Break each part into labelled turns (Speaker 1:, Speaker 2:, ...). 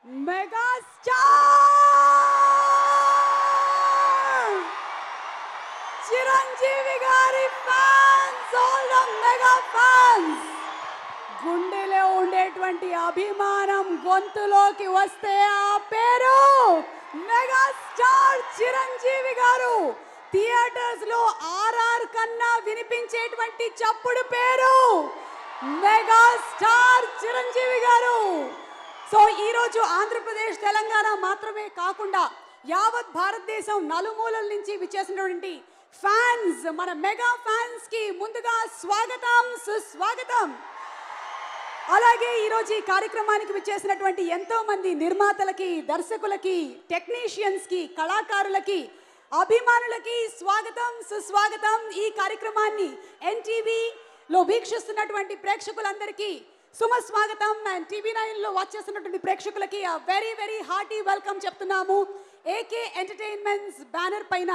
Speaker 1: Megastar Chiranjeevi గారి fans, all the mega fans, గుండెలో ఉండేటువంటి అభిమానం గొంతులోకి వస్తే ఆ పేరు మెగాస్టార్ చిరంజీవి గారు. థియేటర్స్ లో ఆర్ఆర్ కన్నా వినిపించేటువంటి చప్పుడు పేరు మెగాస్టార్ చిరంజీవి గారు. సో ఈరోజు ఆంధ్రప్రదేశ్ తెలంగాణ మాత్రమే కాకుండా యావత్ భారతదేశం నలుమూలల నుంచి విచ్చేసినటువంటి ఫ్యాన్స్, మన మెగా ఫ్యాన్స్ కి ముందుగా స్వాగతం, సుస్వాగతం. అలాగే ఈరోజు ఈ కార్యక్రమానికి విచ్చేసినటువంటి ఎంతో మంది నిర్మాతలకి, దర్శకులకి, టెక్నీషియన్స్ కి, కళాకారులకి, అభిమానులకి స్వాగతం, సుస్వాగతం. ఈ కార్యక్రమాన్ని ఎన్టీవీలో వీక్షిస్తున్నటువంటి ప్రేక్షకులందరికీ సుమస్వాగతం. అండ్ TV9 లో వాచ్ చేస్తున్నటువంటి ప్రేక్షకులకి వెరీ వెరీ హార్టీ వెల్కమ్ చెప్తున్నాము. ఏకే ఎంటర్టైన్మెంట్స్ బ్యానర్ పైన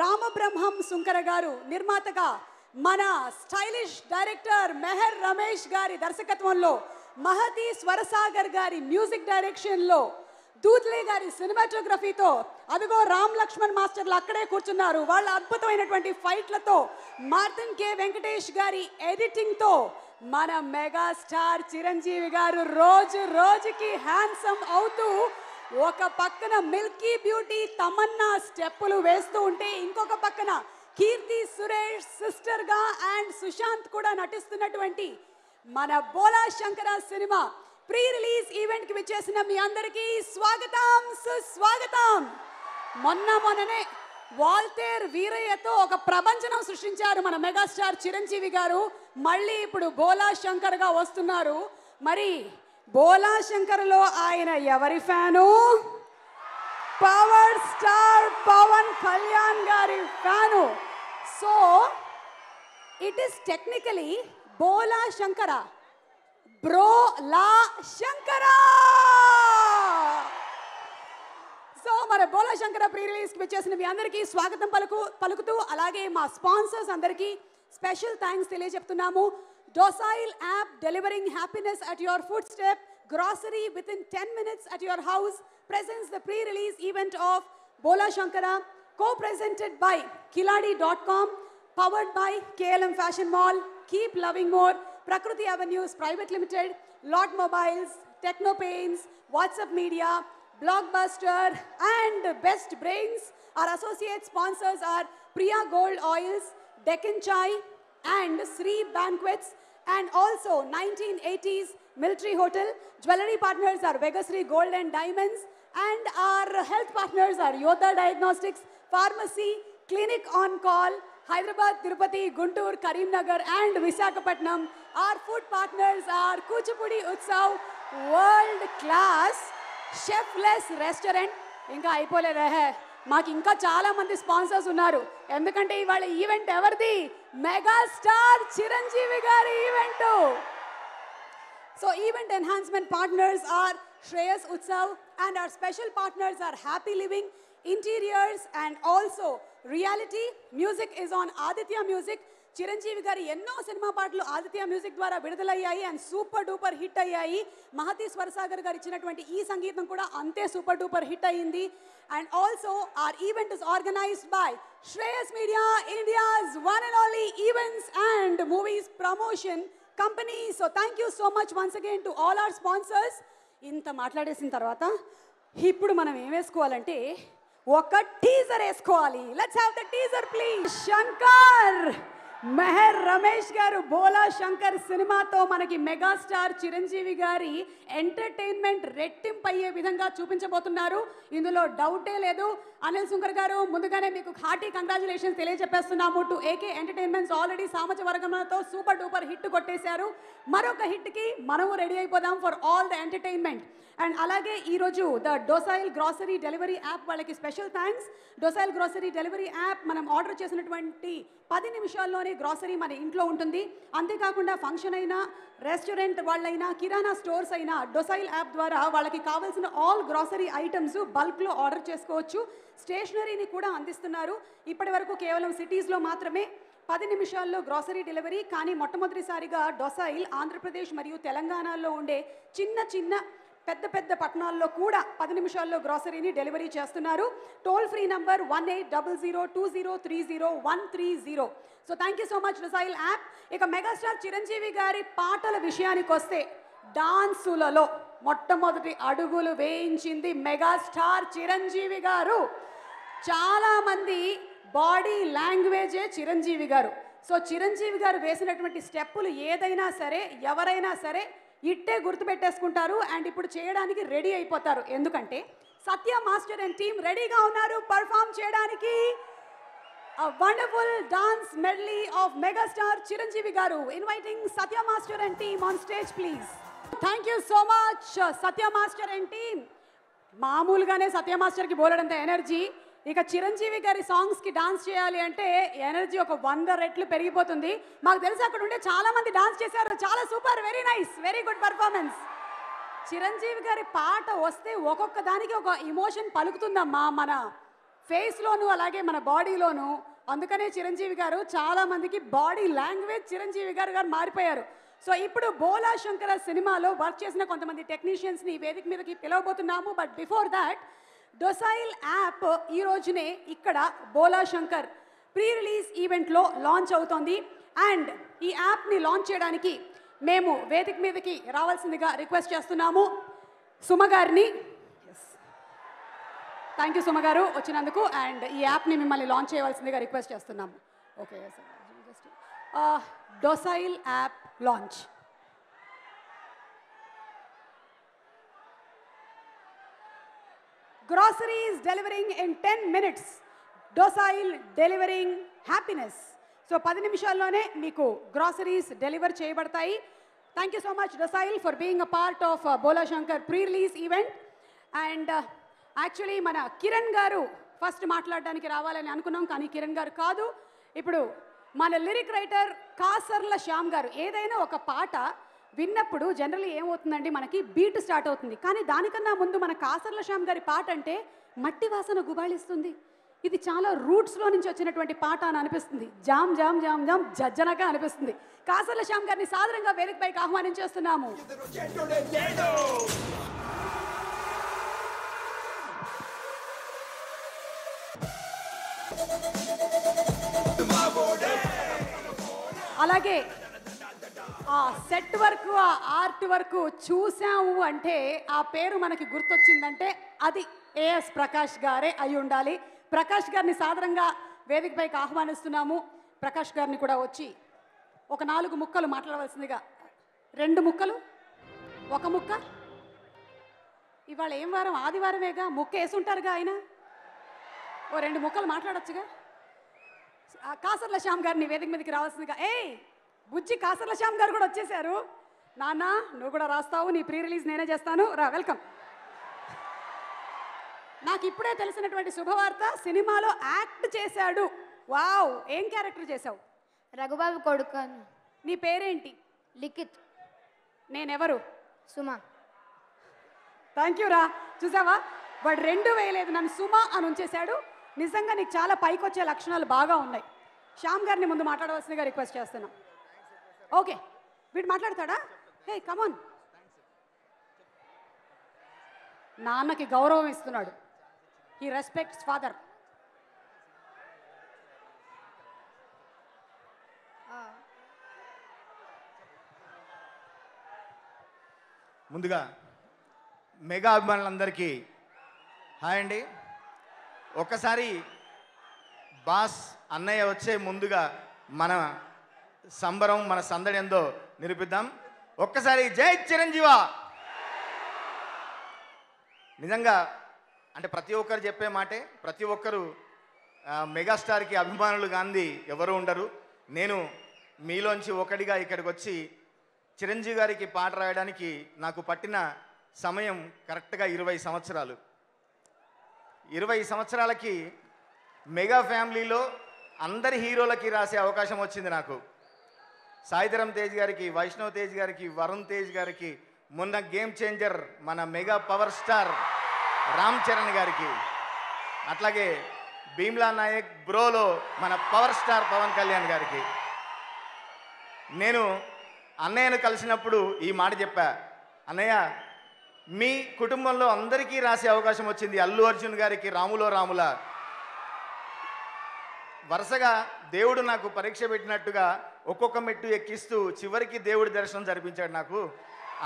Speaker 1: రామబ్రహ్మం సుంకర గారు నిర్మాతగా, మన స్టైలిష్ డైరెక్టర్ మెహర్ రమేష్ గారి దర్శకత్వంలో, మహతి స్వరసాగర్ గారి మ్యూజిక్ డైరెక్షన్లో, దూద్లే గారి సినిమాటోగ్రఫీతో, అదిగో రామ్ లక్ష్మణ్ మాస్టర్లు అక్కడే కూర్చున్నారు, వాళ్ళ అద్భుతమైనటువంటి ఫైట్లతో, మార్తన్ కే వెంకటేష్ గారి ఎడిటింగ్తో మన మెగాస్టార్ చిరంజీవి గారు రోజు రోజుకి హ్యాండ్సమ్ అవుతూ ఒక పక్కన మిల్కీ బ్యూటీ తమన్నా స్టెప్పులు వేస్తూ ఉంటే, ఇంకొక పక్కన కీర్తి సురేష్ సిస్టర్ గా అండ్ సుశాంత్ కూడా నటిస్తున్నటువంటి మన Bhola Shankar cinema pre release event కి విచ్చేసిన మీ అందరికీ స్వాగతం, సుస్వాగతం. మొన్ననే వాల్తేర్ వీరయ్యతో ఒక ప్రపంచనం సృష్టించారు మన మెగాస్టార్ చిరంజీవి గారు. మళ్ళీ ఇప్పుడు బోలా శంకర్ గా వస్తున్నారు. మరి బోలా శంకర్ లో ఆయన ఎవరి fan? Power star Pawan Kalyan గారి fan. So it is technically Bhola Shankara, bro లా శంకరా. సో మన బోలా శంకర ప్రీ రిలీజ్ కి వచ్చేసిన మీ అందరికీ స్వాగతం పలుకుతూ, అలాగే మా స్పాన్సర్స్ అందరికీ స్పెషల్ థ్యాంక్స్ తెలియజెప్తున్నాము. Docile app, delivering happiness at your food step, grocery with in 10 minutes at your house, presents the pre-release event of Bola Shankara, co-presented by Kiladi.com, powered by KLM Fashion Mall, Keep Loving More, Prakriti Avenues Private Limited, Lot Mobiles, Techno Paints, WhatsApp Media, Blockbuster and Best Brains. Our associate sponsors are Priya Gold Oils, Deccan Chai and Sri Banquets, and also 1980s Military Hotel. Jewelry partners are Vegasri Gold and Diamonds, and our health partners are Yodha Diagnostics, Pharmacy, Clinic on Call, Hyderabad, Tirupati, Guntur, Karimnagar and Visakhapatnam. Our food partners are Kuchipudi Utsav, world class chefless restaurant. ఇంకా అయిపోలేదా, మాకు ఇంకా చాలా మంది sponsors ఉన్నారు. ఎందుకంటే ఇవాళ event ఎవరిది? మెగాస్టార్ చిరంజీవి గారి event. So event enhancement partners are Shreyas Utsav, and our special partners are Happy Living, Interiors and also Reality. Music is on Aditya Music. Chiranjeevi గారి ఎన్నో సినిమా పాటలు ఆదిత్య మ్యూజిక్ ద్వారా విడుదలయ్యాయి అండ్ సూపర్ డూపర్ హిట్ అయ్యాయి. మహతి స్వరసాగర్ గారు ఇచ్చినటువంటి ఈ సంగీతం కూడా అంతే సూపర్ డూపర్ హిట్ అయ్యింది. And also our event is organised by Shreyas media, India's one and only events and movies promotion company. So thank you so much once again to all our sponsors. ఇంత మాట్లాడేసిన తర్వాత ఇప్పుడు మనం ఏం వేసుకోవాలంటే ఒక teaser వేసుకోవాలి. Let's have the teaser please. Shankar Mehar Ramesh garu Bhola Shankar సినిమాతో మనకి మెగాస్టార్ చిరంజీవి గారి ఎంటర్టైన్మెంట్ రెట్టింపు అయ్యే విధంగా చూపించబోతున్నారు. ఇందులో డౌటే లేదు. అనిల్ సుంకర్ గారు, ముందుగానే మీకు హార్టీ కంగ్రాచులేషన్స్ తెలియజెప్పేస్తున్నాము టు ఏకే ఎంటర్టైన్మెంట్స్. ఆల్రెడీ సామాజ వర్గంతో సూపర్ డూపర్ హిట్ కొట్టేశారు. మరొక హిట్కి మనము రెడీ అయిపోదాం for all the entertainment. And అలాగే ఈరోజు the Docile grocery delivery app వాళ్ళకి special thanks. Docile grocery delivery app మనం ఆర్డర్ చేసినటువంటి 10 నిమిషాల్లోనే గ్రాసరీ మన ఇంట్లో ఉంటుంది. అంతేకాకుండా ఫంక్షన్ అయినా, రెస్టారెంట్ వాళ్ళైనా, కిరాణా స్టోర్స్ అయినా డొసైల్ యాప్ ద్వారా వాళ్ళకి కావాల్సిన ఆల్ గ్రాసరీ ఐటమ్స్ బల్క్లో ఆర్డర్ చేసుకోవచ్చు. స్టేషనరీని కూడా అందిస్తున్నారు. ఇప్పటి వరకు కేవలం సిటీస్లో మాత్రమే 10 నిమిషాల్లో గ్రాసరీ డెలివరీ. కానీ మొట్టమొదటిసారిగా డొసైల్ ఆంధ్రప్రదేశ్ మరియు తెలంగాణలో ఉండే చిన్న చిన్న పెద్ద పెద్ద పట్టణాల్లో కూడా 10 నిమిషాల్లో గ్రాసరీని డెలివరీ చేస్తున్నారు. Toll free number 180020300130. So thank you so much Docile app. ఇక మెగాస్టార్ చిరంజీవి గారి పాటల విషయానికి వస్తే డాన్సులలో మొట్టమొదటి అడుగులు వేయించింది మెగాస్టార్ చిరంజీవి గారు. చాలామంది బాడీ లాంగ్వేజే చిరంజీవి గారు. సో చిరంజీవి గారు వేసినటువంటి స్టెప్పులు ఏదైనా సరే ఎవరైనా సరే ఇట్టే గుర్తుపెట్టేసుకుంటారు అండ్ ఇప్పుడు చేయడానికి రెడీ అయిపోతారు. ఎందుకంటే సత్య మాస్టర్ అండ్ టీమ్ రెడీగా ఉన్నారు పర్ఫామ్ చేయడానికి. A wonderful dance medley of megastar Chiranjeevi garu. Inviting Satya Master and team on stage, please. Thank you so much, Satya Master and team. మామూలుగానే సత్య మాస్టర్కి బోలెడంత ఎనర్జీ, ఇక చిరంజీవి గారి సాంగ్స్కి డాన్స్ చేయాలి అంటే ఎనర్జీ ఒక 100 రెట్లు పెరిగిపోతుంది. మాకు తెలిసి అక్కడ ఉంటే చాలా మంది డాన్స్ చేశారు. చాలా super, very nice, very good performance. Chiranjeevi గారి పాట వస్తే ఒక్కొక్క దానికి ఒక ఇమోషన్ పలుకుతుందమ్మా మన ఫేస్లోను అలాగే మన బాడీలోను. అందుకనే చిరంజీవి గారు చాలా మందికి బాడీ లాంగ్వేజ్ చిరంజీవి గారు మారిపోయారు. సో ఇప్పుడు బోలా శంకర సినిమాలో వర్క్ చేసిన కొంతమంది టెక్నీషియన్స్ని ఈ వేదిక మీదకి పిలవబోతున్నాము. But before that Docile app ఈ రోజునే ఇక్కడ బోలా శంకర్ ప్రీ రిలీజ్ ఈవెంట్లో లాంచ్ అవుతోంది. అండ్ ఈ యాప్ని లాంచ్ చేయడానికి మేము వేదిక మీదకి రావాల్సిందిగా రిక్వెస్ట్ చేస్తున్నాము సుమ గారిని. థ్యాంక్ యూ సుమ గారు వచ్చినందుకు. అండ్ ఈ యాప్ని మిమ్మల్ని లాంచ్ చేయవలసిందిగా రిక్వెస్ట్ చేస్తున్నాము. Okay docile app launch. Groceries delivering in 10 minutes. Docile delivering happiness. So 10 నిమిషాల్లోనే మీకు గ్రాసరీస్ డెలివర్ చేయబడతాయి. Thank you so much Docile for being a part of Bhola Shankar pre release event. And actually మన కిరణ్ గారు first మాట్లాడడానికి రావాలని అనుకున్నాం, కానీ కిరణ్ గారు కాదు. ఇప్పుడు మన లిరిక్ రైటర్ కాసర్ల శ్యామ్ గారు ఏదైనా ఒక పాట విన్నప్పుడు జనరల్లీ ఏమవుతుందండి, మనకి బీట్ స్టార్ట్ అవుతుంది. కానీ దానికన్నా ముందు మన కాసర్ల శ్యామ్ గారి పాట అంటే మట్టి వాసన గుబాళిస్తుంది. ఇది చాలా రూట్స్లో నుంచి వచ్చినటువంటి పాట అని అనిపిస్తుంది. జామ్ జామ్ జామ్ జామ్ జజ్జనగా అనిపిస్తుంది. కాసర్ల శ్యామ్ గారిని సాదరంగా వేదికపైకి ఆహ్వానించేస్తున్నాము. అలాగే ఆ సెట్ వర్క్ ఆ ఆర్ట్ వర్క్ చూసాము అంటే ఆ పేరు మనకి గుర్తొచ్చిందంటే అది ఏఎస్ ప్రకాష్ గారే అయి ఉండాలి. ప్రకాష్ గారిని సాదరంగా వేదికపైకి ఆహ్వానిస్తున్నాము. ప్రకాష్ గారిని కూడా వచ్చి ఒక 4 ముక్కలు మాట్లాడవలసిందిగా. 2 ముక్కలు, 1 ముక్క. ఇవాళ ఏం వారం? ఆదివారమేగా, ముక్క వేసుంటారుగా ఆయన. ఓ 2 ముక్కలు మాట్లాడొచ్చుగా. కాసర్ల శ్యామ్ గారిని వేదిక మీదకి రావాల్సిందిగా. బుజ్జి కాసర్ల శ్యామ్ గారు కూడా వచ్చేసారు. నాన్న నువ్వు కూడా రాస్తావు, నీ ప్రీ రిలీజ్ నేనే చేస్తాను, రా, వెల్కమ్. నాకు ఇప్పుడే తెలిసినటువంటి శుభవార్త, సినిమాలో యాక్ట్ చేశాడు. వావ్, ఏం క్యారెక్టర్ చేశావు?
Speaker 2: రఘుబాబు కొడుకు.
Speaker 1: నీ పేరేంటి?
Speaker 2: లిఖిత్.
Speaker 1: నేనెవరు?
Speaker 2: సుమ.
Speaker 1: థ్యాంక్ యూ రా. చూసావా, వాడు 2 వేయలేదు, నన్ను సుమ అని ఉంచేశాడు. నిజంగా నీకు చాలా పైకి వచ్చే లక్షణాలు బాగా ఉన్నాయి. శ్యామ్ గారిని ముందు మాట్లాడవలసిందిగా రిక్వెస్ట్ చేస్తున్నాం. ఓకే, వీడు మాట్లాడతాడా? హే కమాన్. నాన్నకి గౌరవం ఇస్తున్నాడు. He respects father.
Speaker 3: ముందుగా మెగా అభిమానులందరికీ హాయ్ అండి. ఒక్కసారి బాస్ అన్నయ్య వచ్చే ముందుగా మన సంబరం మన సందడి ఎందో నిరూపిద్దాం. ఒక్కసారి జై చిరంజీవా. నిజంగా అంటే ప్రతి ఒక్కరు చెప్పే మాటే, ప్రతి ఒక్కరు మెగాస్టార్కి అభిమానులు గాంధీ ఎవరు ఉండరు. నేను మీలోంచి ఒకటిగా ఇక్కడికి వచ్చి చిరంజీవి గారికి పాట రాయడానికి నాకు పట్టిన సమయం కరెక్ట్గా 20 సంవత్సరాలు. 20 సంవత్సరాలకి మెగా ఫ్యామిలీలో అందరి హీరోలకి రాసే అవకాశం వచ్చింది నాకు. సాయిధరం తేజ్ గారికి, వైష్ణవ్ తేజ్ గారికి, వరుణ్ తేజ్ గారికి, మొన్న గేమ్ చేంజర్ మన mega power star Ram Charan గారికి, అట్లాగే భీమ్లా నాయక్ బ్రోలో మన పవర్ స్టార్ పవన్ కళ్యాణ్ గారికి. నేను అన్నయ్యను కలిసినప్పుడు ఈ మాట చెప్పా, అన్నయ్య మీ కుటుంబంలో అందరికీ రాసే అవకాశం వచ్చింది. అల్లు అర్జున్ గారికి రాములో రాముల. వరుసగా దేవుడు నాకు పరీక్ష పెట్టినట్టుగా ఒక్కొక్క మెట్టు ఎక్కిస్తూ చివరికి దేవుడి దర్శనం జరిపించాడు నాకు.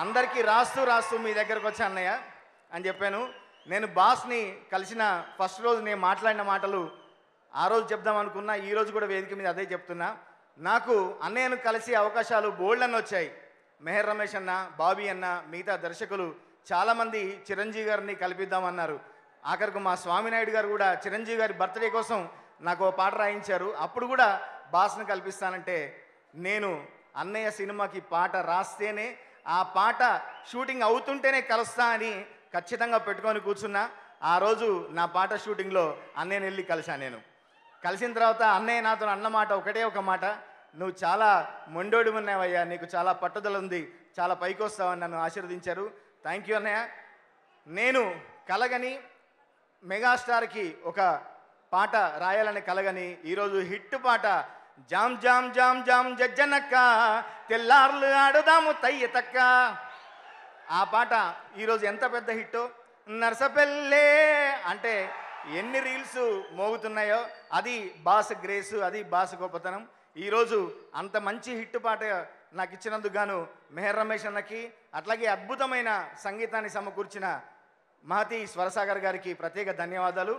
Speaker 3: అందరికీ రాస్తూ రాస్తూ మీ దగ్గరకు వచ్చా అన్నయ్య అని చెప్పాను. నేను బాస్ని కలిసిన ఫస్ట్ రోజు నేను మాట్లాడిన మాటలు ఆ రోజు చెప్దాం అనుకున్నా, ఈ రోజు కూడా వేదిక మీద అదే చెప్తున్నా. నాకు అన్నయ్యను కలిసే అవకాశాలు బోల్డ్ అని వచ్చాయి. మెహర్ రమేష్ అన్న, బాబీ అన్న, మిగతా దర్శకులు చాలామంది చిరంజీవి గారిని కల్పిద్దామన్నారు. ఆఖరికి మా స్వామినాయుడు గారు కూడా చిరంజీవి గారి బర్త్డే కోసం నాకు ఒక పాట రాయించారు. అప్పుడు కూడా బాస్ని కల్పిస్తానంటే నేను అన్నయ్య సినిమాకి పాట రాస్తేనే, ఆ పాట షూటింగ్ అవుతుంటేనే కలుస్తా అని ఖచ్చితంగా పెట్టుకొని కూర్చున్నా. ఆ రోజు నా పాట షూటింగ్లో అన్నయ్యని వెళ్ళి కలిశాను. నేను కలిసిన తర్వాత అన్నయ్య నాతో అన్నమాట ఒకటే ఒక మాట, నువ్వు చాలా మొండోడి ఉన్నావయ్యా, నీకు చాలా పట్టుదల ఉంది, చాలా పైకి వస్తావని నన్ను ఆశీర్వదించారు. థ్యాంక్ యూ అన్నయ్య. నేను కలగని మెగాస్టార్కి ఒక పాట రాయాలని కలగని ఈరోజు హిట్ పాట జామ్ జామ్ జామ్ జామ్ జజ్జనక్క తెల్లార్లు ఆడుదాము తయ్య తక్క. ఆ పాట ఈరోజు ఎంత పెద్ద హిట్టో, నర్సపెల్లే అంటే ఎన్ని రీల్స్ మోగుతున్నాయో అది బాస్ గ్రేసు, అది బాస్ గొప్పతనం. ఈరోజు అంత మంచి హిట్ పాట నాకు ఇచ్చినందుకు గాను మెహర్ రమేష్ అన్నకి, అట్లాగే అద్భుతమైన సంగీతాన్ని సమకూర్చిన మహతి స్వరసాగర్ గారికి ప్రత్యేక ధన్యవాదాలు.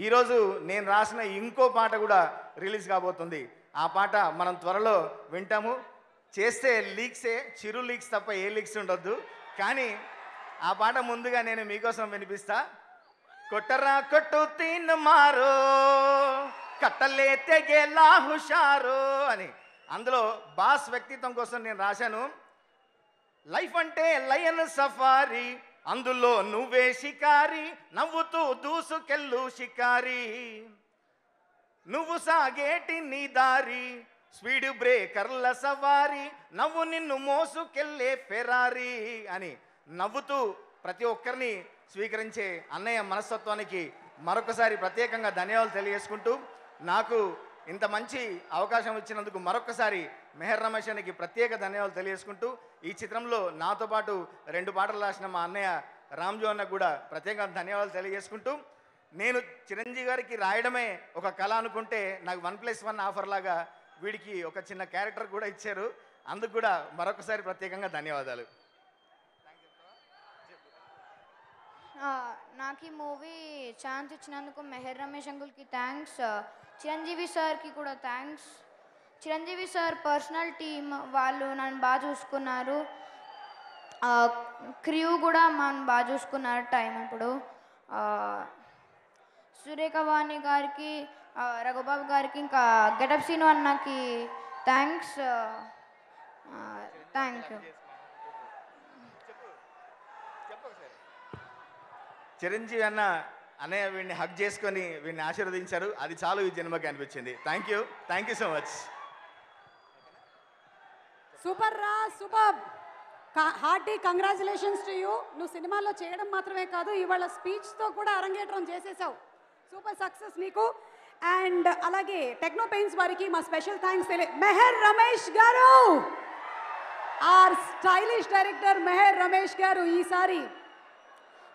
Speaker 3: ఈరోజు నేను రాసిన ఇంకో పాట కూడా రిలీజ్ కాబోతుంది. ఆ పాట మనం త్వరలో వింటాము. చేస్తే లీక్సే, చిరు లీక్స్ తప్ప ఏ లీక్స్ ఉండొద్దు. కానీ ఆ పాట ముందుగా నేను మీకోసం వినిపిస్తా. కొట్టరా కొట్టు తీన్ మారో కట్టలే తెగేలా హుషారో అని. అందులో బాస్ వ్యక్తిత్వం కోసం నేను రాశాను. లైఫ్ అంటే లయన్ సఫారీ, అందులో నువ్వే షికారి, నవ్వుతూ దూసుకెళ్ళు షికారి, నువ్వు సాగేటి నీ దారి, స్పీడ్ బ్రేకర్ల సవారి, నవ్వు నిన్ను మోసుకెళ్ళే ఫెరారీ అని నవ్వుతూ ప్రతి ఒక్కరిని స్వీకరించే అన్నయ్య మనస్తత్వానికి మరొకసారి ప్రత్యేకంగా ధన్యవాదాలు తెలియజేసుకుంటూ, నాకు ఇంత మంచి అవకాశం ఇచ్చినందుకు మరొకసారి మెహర్ రమేష్ అన్నకి ప్రత్యేక ధన్యవాదాలు తెలియజేసుకుంటూ, ఈ చిత్రంలో నాతో పాటు 2 పాటలు రాసిన మా అన్నయ్య రామ్జో అన్నకు కూడా ప్రత్యేకంగా ధన్యవాదాలు తెలియజేసుకుంటూ, నేను చిరంజీవి గారికి రాయడమే ఒక కళ అనుకుంటే నాకు 1+1 ఆఫర్ లాగా వీడికి ఒక చిన్న క్యారెక్టర్ కూడా ఇచ్చారు. అందుకు కూడా మరొకసారి ప్రత్యేకంగా ధన్యవాదాలు.
Speaker 2: నాకు ఈ మూవీ ఛాన్స్ ఇచ్చినందుకు మెహర్ రమేష్ అంకుల్కి థ్యాంక్స్, చిరంజీవి సార్కి కూడా thanks. Chiranjeevi sir personal team వాళ్ళు నన్ను బాగా చూసుకున్నారు, క్రూ కూడా మనం బాగా చూసుకున్నారు టైం అప్పుడు. సురేఖవాణి గారికి, రఘుబాబు గారికి, ఇంకా గెటప్ సీను అన్నకి థ్యాంక్స్. Thank you.
Speaker 3: చిరంజీవి అన్న అన్నయ్య వీడిని హక్ చేసుకొని వీడిని ఆశీర్వదించారు. అది చాలు ఈ జన్మకి అనిపించింది. Thank you so much.
Speaker 1: Super రా, super. Hearty congratulations to you. నువ్వు సినిమాలో చేయడం మాత్రమే కాదు, ఇవాళ స్పీచ్తో కూడా అరంగేట్రం చేసేసావు. సూపర్ సక్సెస్ నీకు. అండ్ అలాగే టెక్నో పెయింట్స్ వారికి మా స్పెషల్ థ్యాంక్స్ మెహర్ రమేష్ గారు, our stylish director Meher Ramesh గారు ఈసారి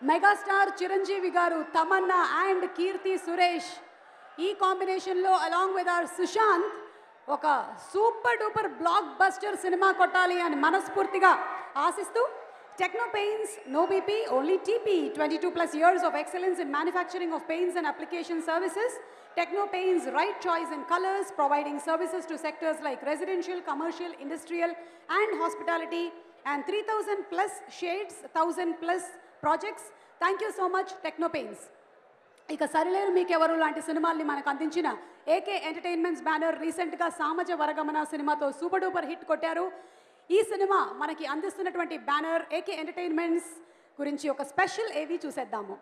Speaker 1: మెగాస్టార్ చిరంజీవి గారు, తమన్నా అండ్ కీర్తి సురేష్ ఈ కాంబినేషన్లో అలాంగ్ విత్ అవర్ సుశాంత్ ఒక సూపర్ డూపర్ బ్లాక్ బస్టర్ సినిమా కొట్టాలి అని మనస్ఫూర్తిగా ఆశిస్తూ, techno paints, no BP, only TP, 22+ years of excellence in manufacturing of paints and application services. Techno Paints, right choice in colors, providing services to sectors like residential, commercial, industrial and hospitality, and 3,000+ shades, 1,000+ projects. Thank you so much, Techno Paints. ఇక సరిలేరు మీకెవరు లాంటి సినిమాల్ని మనకు అందించిన AK entertainments banner రీసెంట్గా సామజ వరగమన సినిమాతో super duper hit కొట్టారు. ఈ సినిమా మనకి అందిస్తున్నటువంటి బ్యానర్ ఏకే ఎంటర్టైన్మెంట్స్ గురించి ఒక స్పెషల్ ఏవి చూసేద్దాము.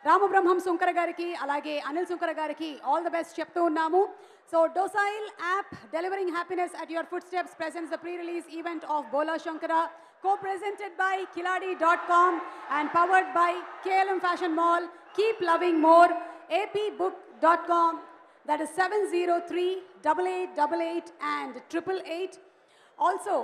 Speaker 1: రామబ్రహ్మం సుంకర గారికి అలాగే అనిల్ సుంకర గారికి ఆల్ ద బెస్ట్ చెప్తూ ఉన్నాము. So Docile app delivering happiness at your foot steps presents the pre-release event of Bola Shankara, co-presented by Kiladi.com and powered by KLM Fashion Mall. Keep loving more. apbook.com, that is 703-8888 and 888. Also,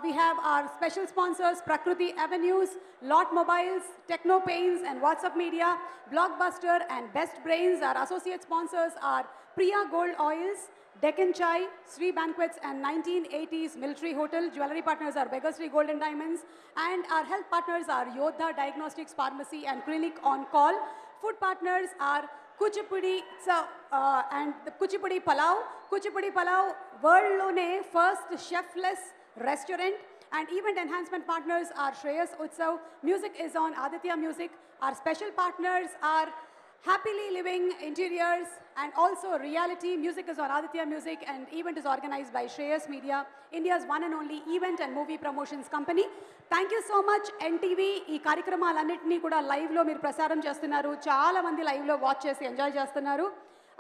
Speaker 1: we have our special sponsors, Prakriti Avenues, Lot Mobiles, Techno Paints and WhatsApp Media, Blockbuster and Best Brains. Our associate sponsors are Priya Gold Oils, Deccan Chai, Sri Banquets and 1980s Military Hotel. Jewelry partners are Beggar's Gold and Diamonds. And our health partners are Yodha Diagnostics Pharmacy and Clinic on Call. Food partners are Kuchipudi and the Kuchipudi Palau. Kuchipudi Palau, world lone first chefless restaurant. And event enhancement partners are Shreyas Utsav. Music is on Aditya Music. Our special partners are Happily Living Interiors and also Reality. Music is on Aditya Music and event is organized by Shreyas Media, India's one and only event and movie promotions company. Thank you so much NTV. ఈ కార్యక్రమాలన్నింటినీ కూడా లైవ్లో మీరు ప్రసారం చేస్తున్నారు. చాలా మంది లైవ్లో watch చేసి ఎంజాయ్ చేస్తున్నారు.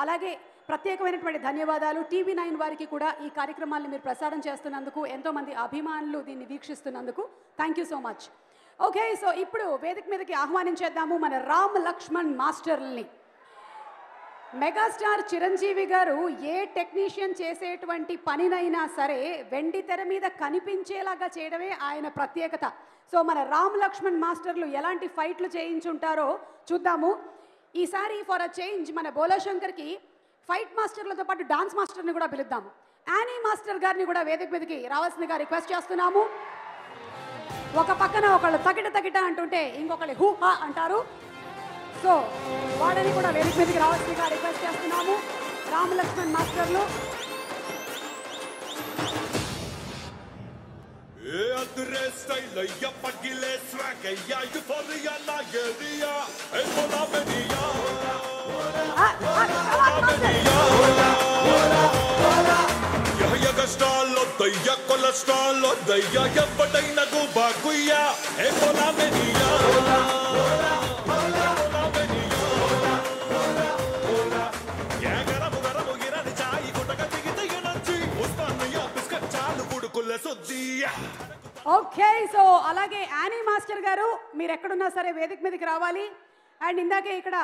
Speaker 1: అలాగే ప్రత్యేకమైనటువంటి ధన్యవాదాలు TV9 వారికి కూడా ఈ కార్యక్రమాలను మీరు ప్రసారం చేస్తున్నందుకు, ఎంతోమంది అభిమానులు దీన్ని వీక్షిస్తున్నందుకు thank you so much. Okay, so ఇప్పుడు వేదిక మీదకి ఆహ్వానించేద్దాము మన రామ్ లక్ష్మణ్ మాస్టర్ని. మెగాస్టార్ చిరంజీవి గారు ఏ టెక్నీషియన్ చేసేటువంటి పనినైనా సరే వెండి తెర మీద కనిపించేలాగా చేయడమే ఆయన ప్రత్యేకత. సో మన రామ్ లక్ష్మణ్ మాస్టర్లు ఎలాంటి ఫైట్లు చేయించుంటారో చూద్దాము. ఈసారి ఫర్ అ చేంజ్ మన బోలాశంకర్కి ఫైట్ మాస్టర్లతో పాటు డాన్స్ మాస్టర్ని కూడా పిలుద్దాము. యానీ మాస్టర్ గారిని కూడా వేదిక మీదకి రావాల్సిందిగా రిక్వెస్ట్ చేస్తున్నాము. ఒక పక్కన ఒకళ్ళు తగిట తగిట అంటుంటే ఇంకొకళ్ళు హూ హా అంటారు. సో వాళ్ళని కూడా వేదిక మీదకి రావాల్సిందిగా రిక్వెస్ట్ చేస్తున్నాము రామ్ లక్ష్మణ్ మాస్టర్లు.
Speaker 4: కొలెస్ట్రాల్ వద్దయ్యా ఎప్పటైన గుబాగుయ్యా ఏ పోలా మెనియా
Speaker 1: ఓకే, సో అలాగే యానీ మాస్టర్ గారు మీరు ఎక్కడున్నా సరే వేదిక మీదకి రావాలి. అండ్ ఇందాకే ఇక్కడ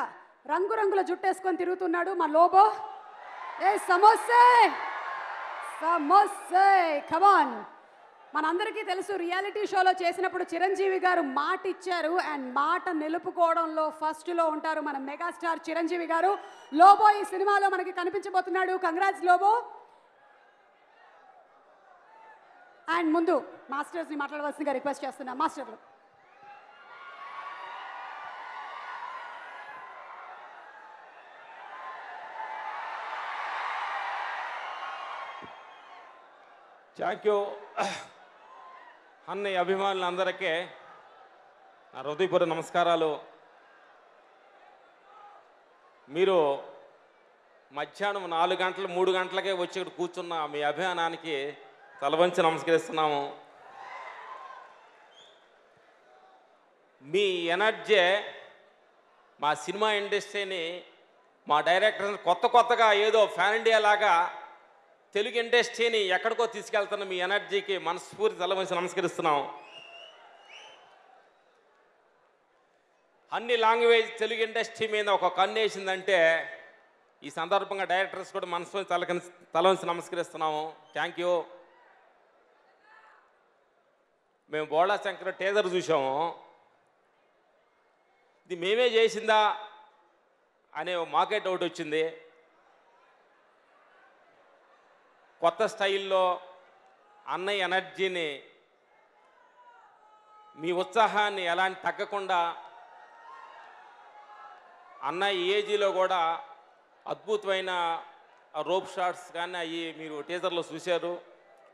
Speaker 1: రంగురంగుల జుట్టేసుకొని తిరుగుతున్నాడు మా లోబో. ఏ సమోసే సమోసే కమాన్. మనందరికీ తెలుసు రియాలిటీ షోలో చేసినప్పుడు చిరంజీవి గారు మాట ఇచ్చారు అండ్ మాట నిలుపుకోవడంలో ఫస్ట్లో ఉంటారు మన మెగాస్టార్ చిరంజీవి గారు. లోబో ఈ సినిమాలో మనకి కనిపించబోతున్నాడు. కంగ్రాట్స్ లోబో. అండ్ ముందు మాస్టర్స్ని మాట్లాడవలసిందిగా రిక్వెస్ట్ చేస్తున్నా. మాస్టర్లు
Speaker 5: థ్యాంక్ యూ. అన్నయ్య అభిమానులందరికీ నా హృదయపూర్వక నమస్కారాలు. మీరు మధ్యాహ్నం 4 గంటలు 3 గంటలకే వచ్చి ఇక్కడ కూర్చున్న మీ అభిమానానికి తలవంచి నమస్కరిస్తున్నాము. మీ ఎనర్జీ మా సినిమా ఇండస్ట్రీని, మా డైరెక్టర్ని కొత్తగా ఏదో ఫ్యాన్ ఇండియా లాగా తెలుగు ఇండస్ట్రీని ఎక్కడికో తీసుకెళ్తున్న మీ ఎనర్జీకి మనస్ఫూర్తి తలవంచి నమస్కరిస్తున్నాం. అన్ని లాంగ్వేజ్ తెలుగు ఇండస్ట్రీ మీద ఒక కన్ను వేసిందంటే ఈ సందర్భంగా డైరెక్టర్స్ కూడా మనస్ఫూర్తి తలవంచి నమస్కరిస్తున్నాము. Thank you. మేము బోళా శంకర్ టేజర్ చూసాము. ఇది మేమే చేసిందా అనే మాకే డౌట్ వచ్చింది. కొత్త స్టైల్లో అన్నయ్య ఎనర్జీని, మీ ఉత్సాహాన్ని ఎలాంటి తగ్గకుండా అన్నయ్య ఏజీలో కూడా అద్భుతమైన రోప్ షాట్స్ కానీ అవి మీరు టీజర్లో చూశారు.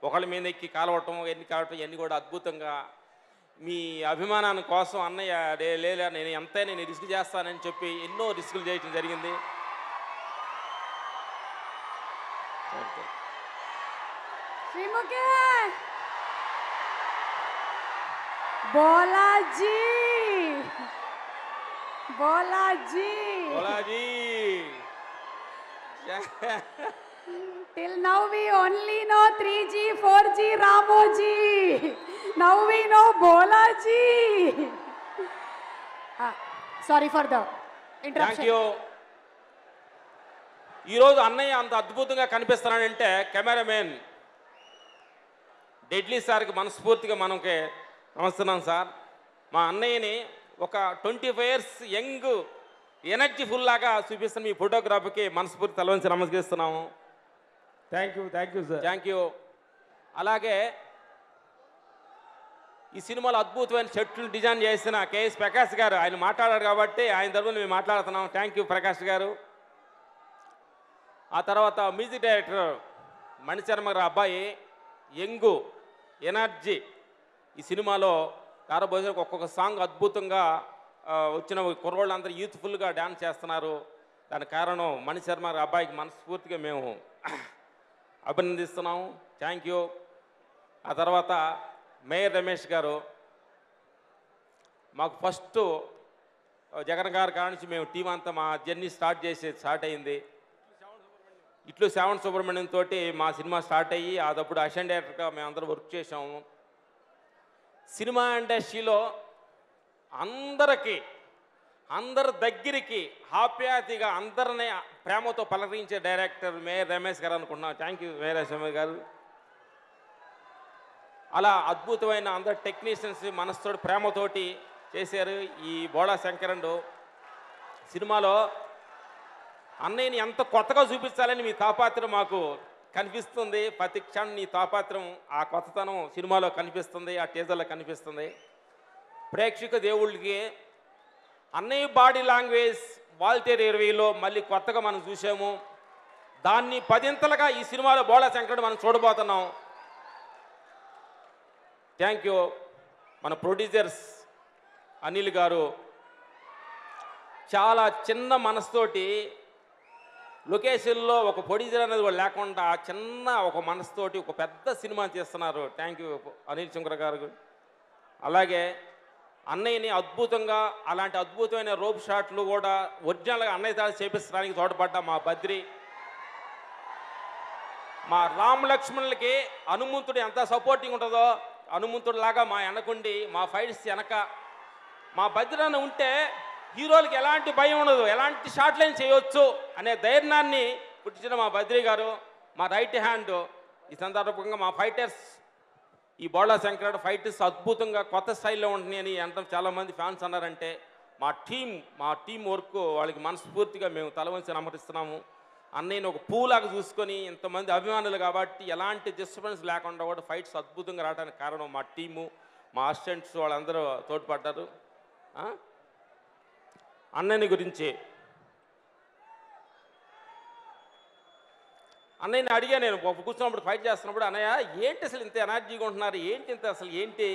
Speaker 5: ఒకళ్ళ మీద ఎక్కి కాలవటం ఇవన్నీ కూడా అద్భుతంగా మీ అభిమానాన్ని కోసం అన్నయ్య లేదా నేను రిస్క్ చేస్తానని చెప్పి ఎన్నో రిస్కులు చేయటం జరిగింది.
Speaker 1: బోలాజీ బోలాజీ
Speaker 5: బోలాజీ.
Speaker 1: Till now we only know 3G, 4G, Ramoji. Now we know Bolaji. Sorry for the interruption.
Speaker 5: Thank you. ఈరోజు అన్నయ్య అంత అద్భుతంగా కనిపిస్తున్నాడంటే కెమెరామెన్ డెడ్లీ సార్కి మనస్ఫూర్తిగా మనకి నమస్తున్నాం సార్. మా అన్నయ్యని ఒక 25 years యంగ్ ఎనర్జీ ఫుల్ లాగా చూపిస్తున్న మీ ఫోటోగ్రాఫీకి మనస్ఫూర్తి తలవంచి నమస్కరిస్తున్నాము.
Speaker 6: Thank you sir.
Speaker 5: Thank you. అలాగే ఈ సినిమాలో అద్భుతమైన చెట్లు డిజైన్ చేసిన కేఎస్ ప్రకాష్ గారు, ఆయన మాట్లాడారు కాబట్టి ఆయన తరఫున మేము మాట్లాడుతున్నాం. థ్యాంక్ యూ ప్రకాష్ గారు. ఆ తర్వాత మ్యూజిక్ డైరెక్టర్ మణిశర్మ గారు అబ్బాయి యంగు ఎనర్జీ ఈ సినిమాలో కారబోసే ఒక్కొక్క సాంగ్ అద్భుతంగా వచ్చిన కుర్రోళ్ళందరూ యూత్ఫుల్గా డ్యాన్స్ చేస్తున్నారు. దానికి కారణం మణిశర్మ గారి అబ్బాయికి మనస్ఫూర్తిగా మేము అభినందిస్తున్నాము. Thank you. ఆ తర్వాత మేయర్ రమేష్ గారు మాకు ఫస్ట్ జగన్ గారి కాడ నుంచి మేము టీం అంతా మా జర్నీ స్టార్ట్ అయింది. ఇట్లు శ్రావణ్ సుబ్రహ్మణ్యం తోటి మా సినిమా స్టార్ట్ అయ్యి అదప్పుడు అసిస్టెంట్ డైరెక్టర్గా మేము అందరూ వర్క్ చేసాము. సినిమా ఇండస్ట్రీలో అందరి దగ్గరికి ఆప్యాయతగా అందరినీ ప్రేమతో పలకరించే డైరెక్టర్ మేయర్ రమేష్ గారు అనుకుంటున్నాం. థ్యాంక్ యూ మేయర్ రమేష్ గారు. అలా అద్భుతమైన అందరు టెక్నీషియన్స్ మనసుతోటి ప్రేమతోటి చేశారు. ఈ బోళా శంకరండు సినిమాలో అన్నయ్యని ఎంత కొత్తగా చూపించాలని మీ తాపాత్రం మాకు కనిపిస్తుంది. ప్రతి క్షణం నీ తాపాత్రం ఆ కొత్తతనం సినిమాలో కనిపిస్తుంది, ఆ టీజర్లో కనిపిస్తుంది. ప్రేక్షక దేవుళ్ళకి అన్నయ్య బాడీ లాంగ్వేజ్ వాల్తేరు 20లో మళ్ళీ కొత్తగా మనం చూసాము. దాన్ని 10 ఈ సినిమాలో బోళా శంకరుడు మనం చూడబోతున్నాం. Thank you. మన ప్రొడ్యూసర్స్ అనిల్ గారు చాలా చిన్న మనసుతోటి లొకేషన్లో ఒక ప్రొడ్యూసర్ అనేది కూడా లేకుండా చిన్న ఒక మనసుతోటి ఒక పెద్ద సినిమా తీస్తున్నారు. థ్యాంక్ యూ అనిల్ శంకర్ గారు. అలాగే అన్నయ్యని అద్భుతంగా అలాంటి అద్భుతమైన రోప్ షాట్లు కూడా ఒరిజినల్గా అన్నయ్య తాను చేపించడానికి తోడ్పడ్డ మా బద్రి, మా రామ్ లక్ష్మణులకి హనుమంతుడు ఎంత సపోర్టింగ్ ఉంటుందో హనుమంతుడిలాగా మా వెనకుండి మా ఫైట్స్ వెనక మా బద్రన్న ఉంటే హీరోలకి ఎలాంటి భయం ఉండదు, ఎలాంటి షాట్ లైన్ చేయొచ్చు అనే ధైర్యాన్ని పుట్టించిన మా బద్రి గారు మా రైట్ హ్యాండ్. ఈ సందర్భంగా మా ఫైటర్స్ ఈ బోళా శంకరుడు ఫైటర్స్ అద్భుతంగా కొత్త స్టైల్లో ఉంటున్నాయి అని అంటే చాలామంది ఫ్యాన్స్ అన్నారంటే మా టీం వర్క్ వాళ్ళకి మనస్ఫూర్తిగా మేము తలవంచి నమరిస్తున్నాము. అన్నయ్యని ఒక పూలాగా చూసుకొని ఇంతమంది అభిమానులు కాబట్టి ఎలాంటి డిస్టర్బెన్స్ లేకుండా కూడా ఫైట్స్ అద్భుతంగా రావడానికి కారణం మా టీము, మా అసిస్టెంట్స్ వాళ్ళందరూ తోడ్పడ్డారు. అన్నయ్యని గురించి అన్నయ్యని అడిగా నేను కూర్చున్నప్పుడు ఫైట్ చేస్తున్నప్పుడు, అన్నయ్య ఏంటి అసలు ఇంత ఎనర్జీగా ఉంటున్నారు, ఏంటి ఇంత అసలు ఏంటి,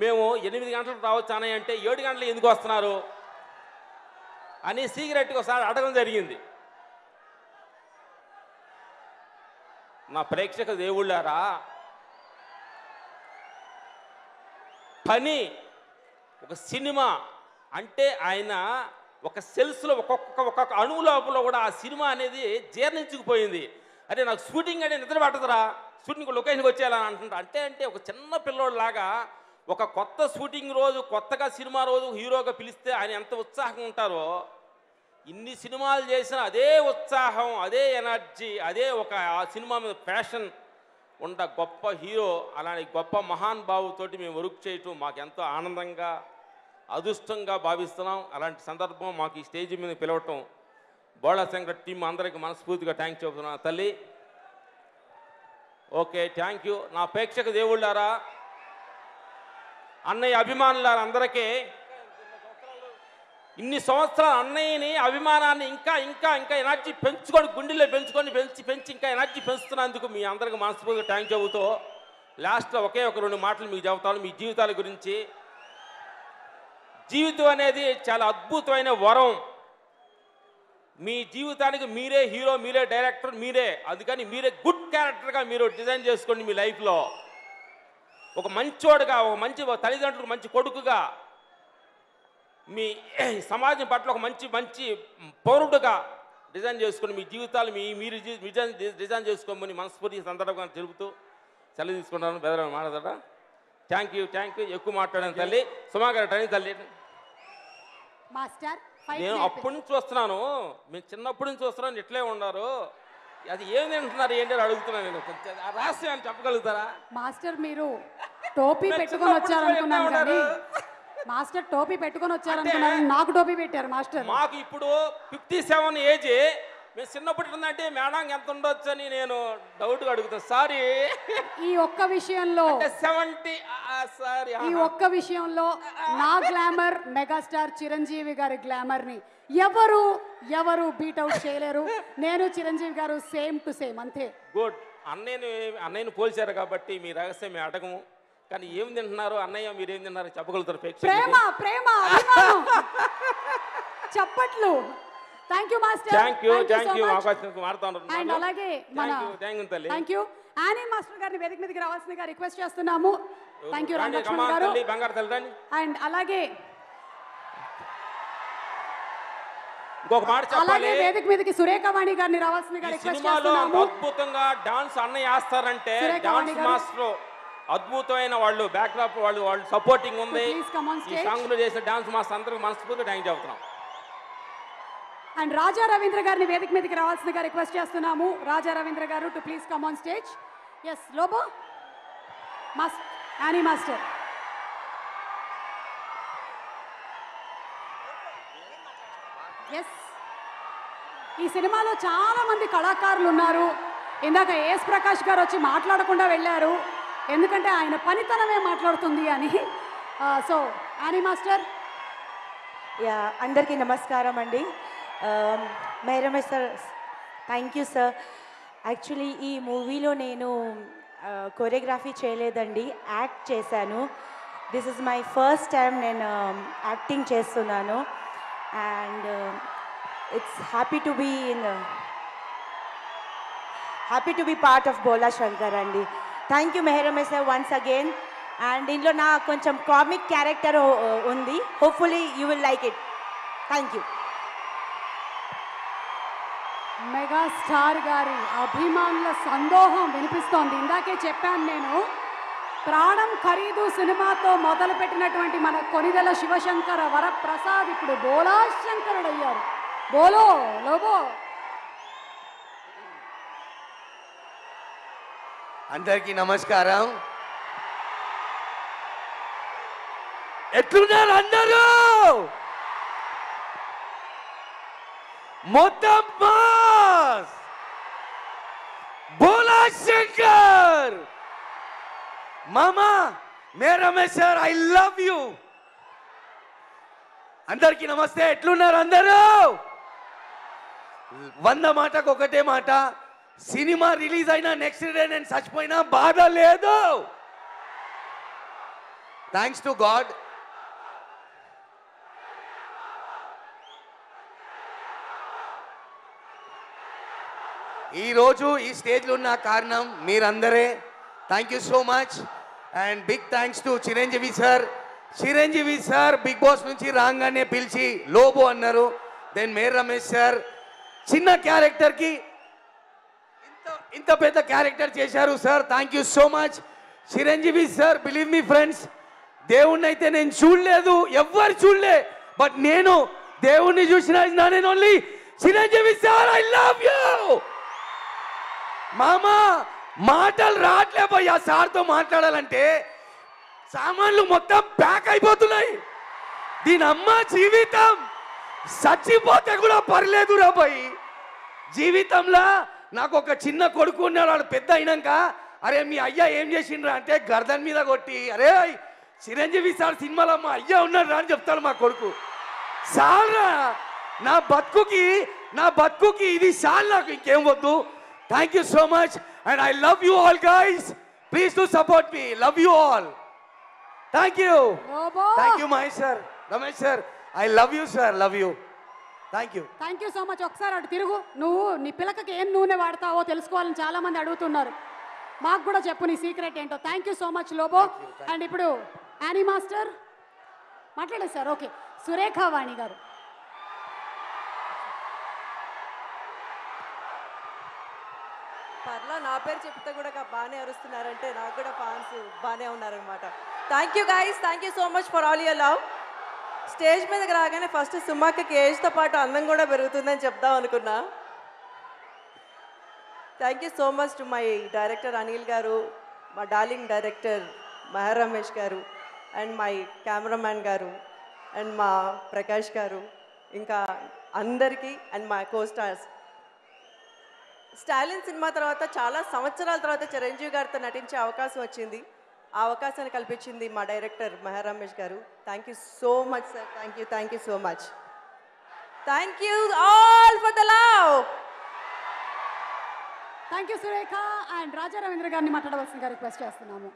Speaker 5: మేము 8 గంటలకు రావచ్చు అన్నయ్య అంటే 7 గంటలు ఎందుకు వస్తున్నారు అని సీక్రెట్గా ఒకసారి అడగడం జరిగింది. నా ప్రేక్షక దేవుళ్ళారా, పని ఒక సినిమా అంటే ఆయన ఒక సెల్స్లో ఒక్కొక్క అణువు లోపల కూడా ఆ సినిమా అనేది జీర్ణించుకుపోయింది. అరే నాకు షూటింగ్ అంటే నిద్ర పట్టదురా, షూటింగ్ లొకేషన్కి వచ్చేయాలని అంటుంటా. అంటే ఒక చిన్న పిల్లోడిలాగా ఒక కొత్త షూటింగ్ రోజు కొత్తగా సినిమా రోజు హీరోగా పిలిస్తే ఆయన ఎంత ఉత్సాహంగా ఉంటారో, ఇన్ని సినిమాలు చేసిన అదే ఉత్సాహం, అదే ఎనర్జీ, అదే ఒక ఆ సినిమా మీద ప్యాషన్ ఉన్న గొప్ప హీరో, అలాంటి గొప్ప మహాన్ భావుతోటి మేము వర్క్ చేయటం మాకు ఎంతో ఆనందంగా అదృష్టంగా భావిస్తున్నాం. అలాంటి సందర్భం మాకు ఈ స్టేజ్ మీద పిలవటం బోళా శంకర్ టీం అందరికీ మనస్ఫూర్తిగా థ్యాంక్స్ చెబుతున్నాను తల్లి. Okay, thank you. నా ప్రేక్షక దేవుళ్ళారా, అన్నయ్య అభిమానులారా, అందరికీ ఇన్ని సంవత్సరాలు అన్నయ్యని అభిమానాన్ని ఇంకా ఇంకా ఇంకా ఎనర్జీ పెంచుకొని గుండెల్లో పెంచి ఇంకా ఎనర్జీ పెంచుతున్నందుకు మీ అందరికీ మనస్ఫూర్తిగా థ్యాంక్ చెబుతూ లాస్ట్లో ఒకే ఒక 2 మాటలు మీకు చెబుతాను మీ జీవితాల గురించి. జీవితం అనేది చాలా అద్భుతమైన వరం. మీ జీవితానికి మీరే హీరో, మీరే డైరెక్టర్, మీరే. అందుకని మీరే గుడ్ క్యారెక్టర్గా మీరు డిజైన్ చేసుకోండి. మీ లైఫ్లో ఒక మంచోడుగా, ఒక మంచి తల్లిదండ్రులకు మంచి కొడుకుగా, మీ సమాజం పట్ల ఒక మంచి పౌరుడుగా డిజైన్ చేసుకుని మీ జీవితాలు మీరు డిజైన్ చేసుకోమని మనస్ఫూర్తి సందర్భంగా తెలుపుతూ సెలవు తీసుకుంటాను. బెదరా మాట్లాడతా. Thank you. ఎక్కువ మాట్లాడాను తల్లి. సుమాగారు టైం తల్లి.
Speaker 1: మాస్టర్
Speaker 5: నేను అప్పటి నుంచి వస్తున్నాను, మేము చిన్నప్పటి నుంచి వస్తున్నాను, ఇట్లే ఉన్నారు. అది ఏం తింటున్నారు ఏంటి అని అడుగుతున్నాను నేను. కొంచెం ఆ రహస్యం అని చెప్పగలుగుతారా?
Speaker 1: మాస్టర్ మీరు టోపీ పెట్టుకొని వచ్చారనుకున్నాను కానీ మాస్టర్ టోపీ పెట్టుకొని వచ్చారనుకున్నాను, నాకు టోపీ పెట్టారు మాస్టర్.
Speaker 5: మాకు ఇప్పుడు 57 ఏజ్. మేము చిన్నప్పటి ఉందంటే మేడం ఎంత ఉండొచ్చు అని నేను డౌట్గా అడుగుతాను. సారీ,
Speaker 1: ఈ ఒక్క విషయంలో
Speaker 5: 70. సారీ,
Speaker 1: ఈ ఒక్క విషయంలో నా గ్లామర్ మెగాస్టార్ చిరంజీవి గారి గ్లామర్ ని ఎవరు ఎవరు బీట్అవుట్ చేయలేరు. నేను చిరంజీవి గారు సేమ్ టు సేమ్, అంతే.
Speaker 5: గుడ్. అన్నయ్యను పోల్చారు కాబట్టి మీ రహస్యం మేము అడగము. కానీ ఏం తింటున్నారు అన్నయ్య, మీరేం తిన్నారు చెప్పగలుగుతారు?
Speaker 1: ప్రేమ ప్రేమ అభిమానం. చప్పట్లు. Thank you master.
Speaker 5: Thank you అవకాశం మారుతాను.
Speaker 1: అండ్ అలాగే మన థ్యాంక్ యూ యానీ మాస్టర్ గారిని వేదిక మీదకి రావాల్సిందిగా రిక్వెస్ట్ చేస్తున్నాము. థ్యాంక్ యూ రామలక్ష్మణ్ గారు.
Speaker 5: బంగారు తల్లి.
Speaker 1: అండ్ అలాగే
Speaker 5: ఇంకొక మాట చెప్పాలి,
Speaker 1: వేదిక మీదకి సురేఖవాణి గారిని రావాల్సిందిగా రిక్వెస్ట్ చేస్తున్నాము.
Speaker 5: అద్భుతంగా డాన్స్ అన్నయ్య వేస్తారంటే డాన్స్ మాస్టర్ అద్భుతమైన వాళ్ళు బ్యాక్డ్రాప్ వాళ్ళు సపోర్టింగ్ ఉంది. ఈ సాంగ్ లో చేసిన డాన్స్ మాస్టర్ అందరికి మనస్ఫూర్తిగా థ్యాంక్ చెప్తున్నాం.
Speaker 1: అండ్ రాజా రవీంద్ర గారిని వేదిక మీదకి రావాల్సిందిగా రిక్వెస్ట్ చేస్తున్నాము. Raja Ravindra garu to please come on stage. Yes Lobo Annie master. Yes, ఈ సినిమాలో చాలా మంది కళాకారులు ఉన్నారు. ఇందాక ఏఎస్ ప్రకాష్ గారు వచ్చి మాట్లాడకుండా వెళ్ళారు, ఎందుకంటే ఆయన పనితనమే మాట్లాడుతుంది అని. So Annie master.
Speaker 7: యా, అందరికీ నమస్కారం అండి. Ramesh sir, thank you sir. Actually ఈ మూవీలో నేను కొరియోగ్రఫీ చేయలేదండి, యాక్ట్ చేశాను. This is my first time నేను యాక్టింగ్ చేస్తున్నాను. And it's happy to be part of Bhola Shankar అండి. Thank you Ramesh sir once again. And ఇందులో నా కొంచెం కామిక్ క్యారెక్టర్ ఉంది. Hopefully you will like it. Thank you.
Speaker 1: Megastar గారి అభిమానుల సందోహం వినిపిస్తోంది. ఇందాకే చెప్పాను నేను, ప్రాణం ఖరీదు సినిమాతో మొదలుపెట్టినటువంటి మన కొనిదెల శివశంకర వరప్రసాద్ ఇప్పుడు బోలా శంకరుడు అయ్యారు. బోలో లోబో.
Speaker 8: అందరికీ నమస్కారం. ఎట్లున్నారు అందరూ? మొత్తం మాస్ బోలా శంకర్. మామా Ramesh sir, I love you. అందరికీ నమస్తే. ఎట్లున్నారు అందరూ? 100 మాటకు ఒకటే మాట, సినిమా రిలీజ్ అయినా నెక్స్ట్ డే నేను చచ్చిపోయినా బాధ లేదు. Thanks to God. ఈరోజు ఈ స్టేజ్లో ఉన్న కారణం మీరందరే. Thank you so much. And big thanks to Chiranjeevi sir. Chiranjeevi sir Bigg Boss నుంచి రాగానే పిలిచి లోబో అన్నారు. దెన్ రమేష్ సార్ చిన్న క్యారెక్టర్కి ఇంత పెద్ద క్యారెక్టర్ చేశారు sir. Thank you so much Chiranjeevi sir. Believe me friends, దేవుణ్ణి అయితే నేను చూడలేదు, ఎవ్వరు చూడలే, బట్ నేను దేవుణ్ణి చూసిన నేను only Chiranjeevi sir. I love you మామా. మాటలు రావట్లే భయ్యా, సార్తో మాట్లాడాలంటే సామాన్లు మొత్తం ప్యాక్ అయిపోతున్నాయి. దీని అమ్మ జీవితం చచ్చిపోతే కూడా పర్లేదు రా భయ్. జీవితంలో నాకు ఒక చిన్న కొడుకు ఉన్నాడు, వాడు పెద్ద అయినాక అరే మీ అయ్యా ఏం చేసిండ్రా అంటే గర్దన్ మీద కొట్టి, అరే చిరంజీవి సార్ సినిమాలో మా అయ్యా ఉన్నాడు రా అని చెప్తాడు మా కొడుకు. సాల్రా నా బతుకుకి ఇది చాలు, నాకు ఇంకేం వద్దు. Thank you so much and I love you all guys. Please to support me. Love you all. Thank you. Thank you Mahesh sir, Ramesh sir. I love you sir. Love you. Thank you
Speaker 1: so much. ఒకసారి అటు తిరుగు. నువ్వు నీ పిల్లకకి ఏం నూనె వాడతావో తెలుసుకోవాలని చాలా మంది అడుగుతున్నారు. మాకు కూడా చెప్పు నీ సీక్రెట్ ఏంటో. Thank you so much Lobo. And ఇప్పుడు యానీ మాస్టర్ మాట్లాడేది సార్. ఓకే, సురేఖవాణి గారు.
Speaker 9: పర్లా నా పేరు చెప్తే కూడా బాగానే అరుస్తున్నారంటే నాకు కూడా ఫ్యాన్స్ బాగానే ఉన్నారనమాట. Thank you guys, thank you so much for all your love. Stage మీదకి రాగానే ఫస్ట్ సుమక్కకి ఏజ్తో పాటు అందం కూడా పెరుగుతుందని చెప్దాం అనుకున్నా. Thank you so much to my director Anil గారు, మా darling director Mehar Ramesh garu, and my cameraman గారు, అండ్ మా ప్రకాష్ గారు, ఇంకా అందరికీ, అండ్ మా కోస్టార్స్. స్టాలిన్ సినిమా తర్వాత చాలా సంవత్సరాల తర్వాత చిరంజీవి గారితో నటించే అవకాశం వచ్చింది. ఆ అవకాశాన్ని కల్పించింది మా డైరెక్టర్ మహర్ రమేష్ గారు. Thank you so much sir. Thank you so much. Thank you all for the love.
Speaker 1: Thank you Surekha. And Raja Ravindra గారిని మాట్లాడవలసిందిగా రిక్వెస్ట్ చేస్తున్నాము.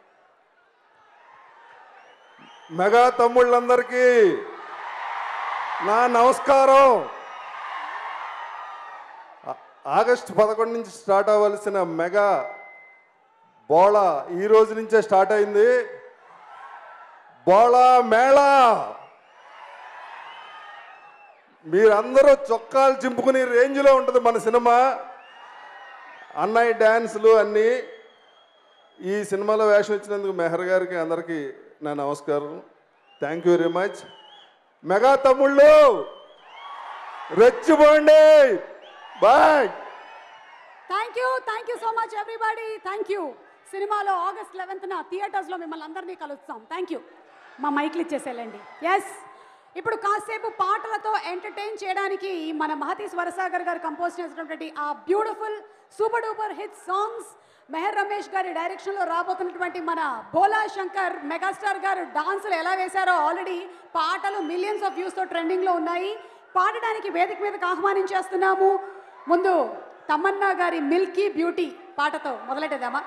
Speaker 10: మెగా తమ్ముళ్ళందరికీ నా నమస్కారం. ఆగస్టు 11 నుంచి స్టార్ట్ అవ్వాల్సిన మెగా బోళా ఈ రోజు నుంచే స్టార్ట్ అయింది. బోళా మేళా. మీరందరూ చొక్కాలు చింపుకునే రేంజ్లో ఉంటుంది మన సినిమా. అన్నయ్య డ్యాన్సులు అన్నీ. ఈ సినిమాలో వేషం ఇచ్చినందుకు మెహర్ గారికి అందరికీ నా నమస్కారం. Thank you very much. Mega తమ్ముళ్ళు రెచ్చిపోండి. Bye.
Speaker 1: Thank you so much everybody. Thank you. సినిమాలో ఆగస్ట్ 11న థియేటర్స్లో మిమ్మల్ని అందరినీ కలుస్తాం. Thank you. మా మైక్లు ఇచ్చేసేయండి. ఎస్, ఇప్పుడు కాసేపు పాటలతో ఎంటర్టైన్ చేయడానికి మన మహతి స్వరసాగర్ గారు కంపోజ్ చేసినటువంటి ఆ beautiful super duper hit songs Mehar Ramesh garu డైరెక్షన్లో రాబోతున్నటువంటి మన బోలా శంకర్ మెగాస్టార్ గారు డాన్సులు ఎలా వేశారో ఆల్రెడీ పాటలు మిలియన్స్ ఆఫ్ వ్యూస్తో ట్రెండింగ్లో ఉన్నాయి. పాడడానికి వేదిక మీదకి ఆహ్వానించేస్తున్నాము. ముందు తమన్నా గారి మిల్కీ బ్యూటీ పాటతో మొదలెట్టేద్దామా?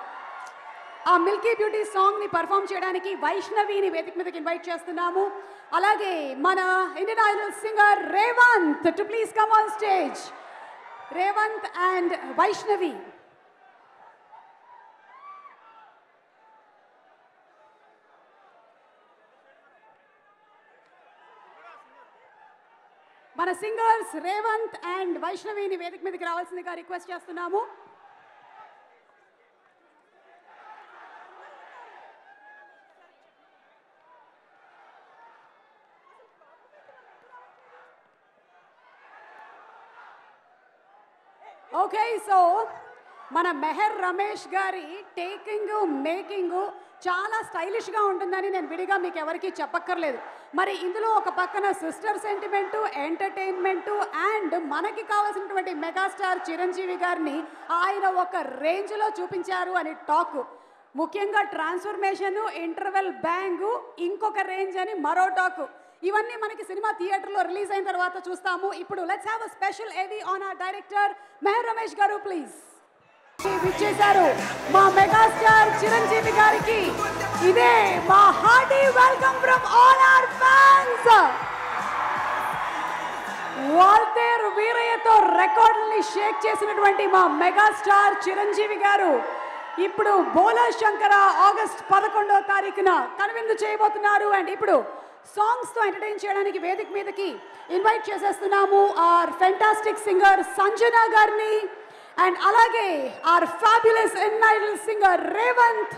Speaker 1: ఆ మిల్కీ బ్యూటీ సాంగ్ని పర్ఫామ్ చేయడానికి వైష్ణవిని వేదిక మీదకి ఇన్వైట్ చేస్తున్నాము. అలాగే మన Indian Idol singer Revanth to please come on stage. Revanth and Vaishnavi. మన సింగర్స్ రేవంత్ అండ్ వైష్ణవిని వేదిక మీదకి రావాల్సిందిగా రిక్వెస్ట్ చేస్తున్నాము. ఓకే, సో మన మెహర్ రమేష్ గారి టేకింగ్ మేకింగ్ చాలా స్టైలిష్గా ఉంటుందని నేను విడిగా మీకు ఎవరికి చెప్పక్కర్లేదు. మరి ఇందులో ఒక పక్కన సిస్టర్ సెంటిమెంటు, ఎంటర్టైన్మెంటు అండ్ మనకి కావాల్సినటువంటి మెగాస్టార్ చిరంజీవి గారిని ఆయన ఒక రేంజ్లో చూపించారు అని టాక్. ముఖ్యంగా ట్రాన్స్ఫర్మేషను, ఇంటర్వెల్ బ్యాంగు ఇంకొక రేంజ్ అని మరో టాక్. ఇవన్నీ మనకి సినిమా థియేటర్లో రిలీజ్ అయిన తర్వాత చూస్తాము. ఇప్పుడు let's have a special AV on our director Meher Ramesh garu please. విచ్చేశారు మా మెగాస్టార్ చిరంజీవి గారికి ఇదే మా hearty welcome from all our fans. Waltair వీరయ్యతో రికార్డుల్ని షేక్ చేసినటువంటి మా మెగాస్టార్ చిరంజీవి గారు ఇప్పుడు బోలా శంకర ఆగస్ట్ 11వ తారీఖున కనువిందు చేయబోతున్నారు. అండ్ ఇప్పుడు సాంగ్స్తో ఎంటర్టైన్ చేయడానికి వేదిక మీదకి ఇన్వైట్ చేసేస్తున్నాము ఆర్ ఫెంటాస్టిక్ సింగర్ సంజన గారిని అండ్ అలాగే our fabulous idol singer Revanth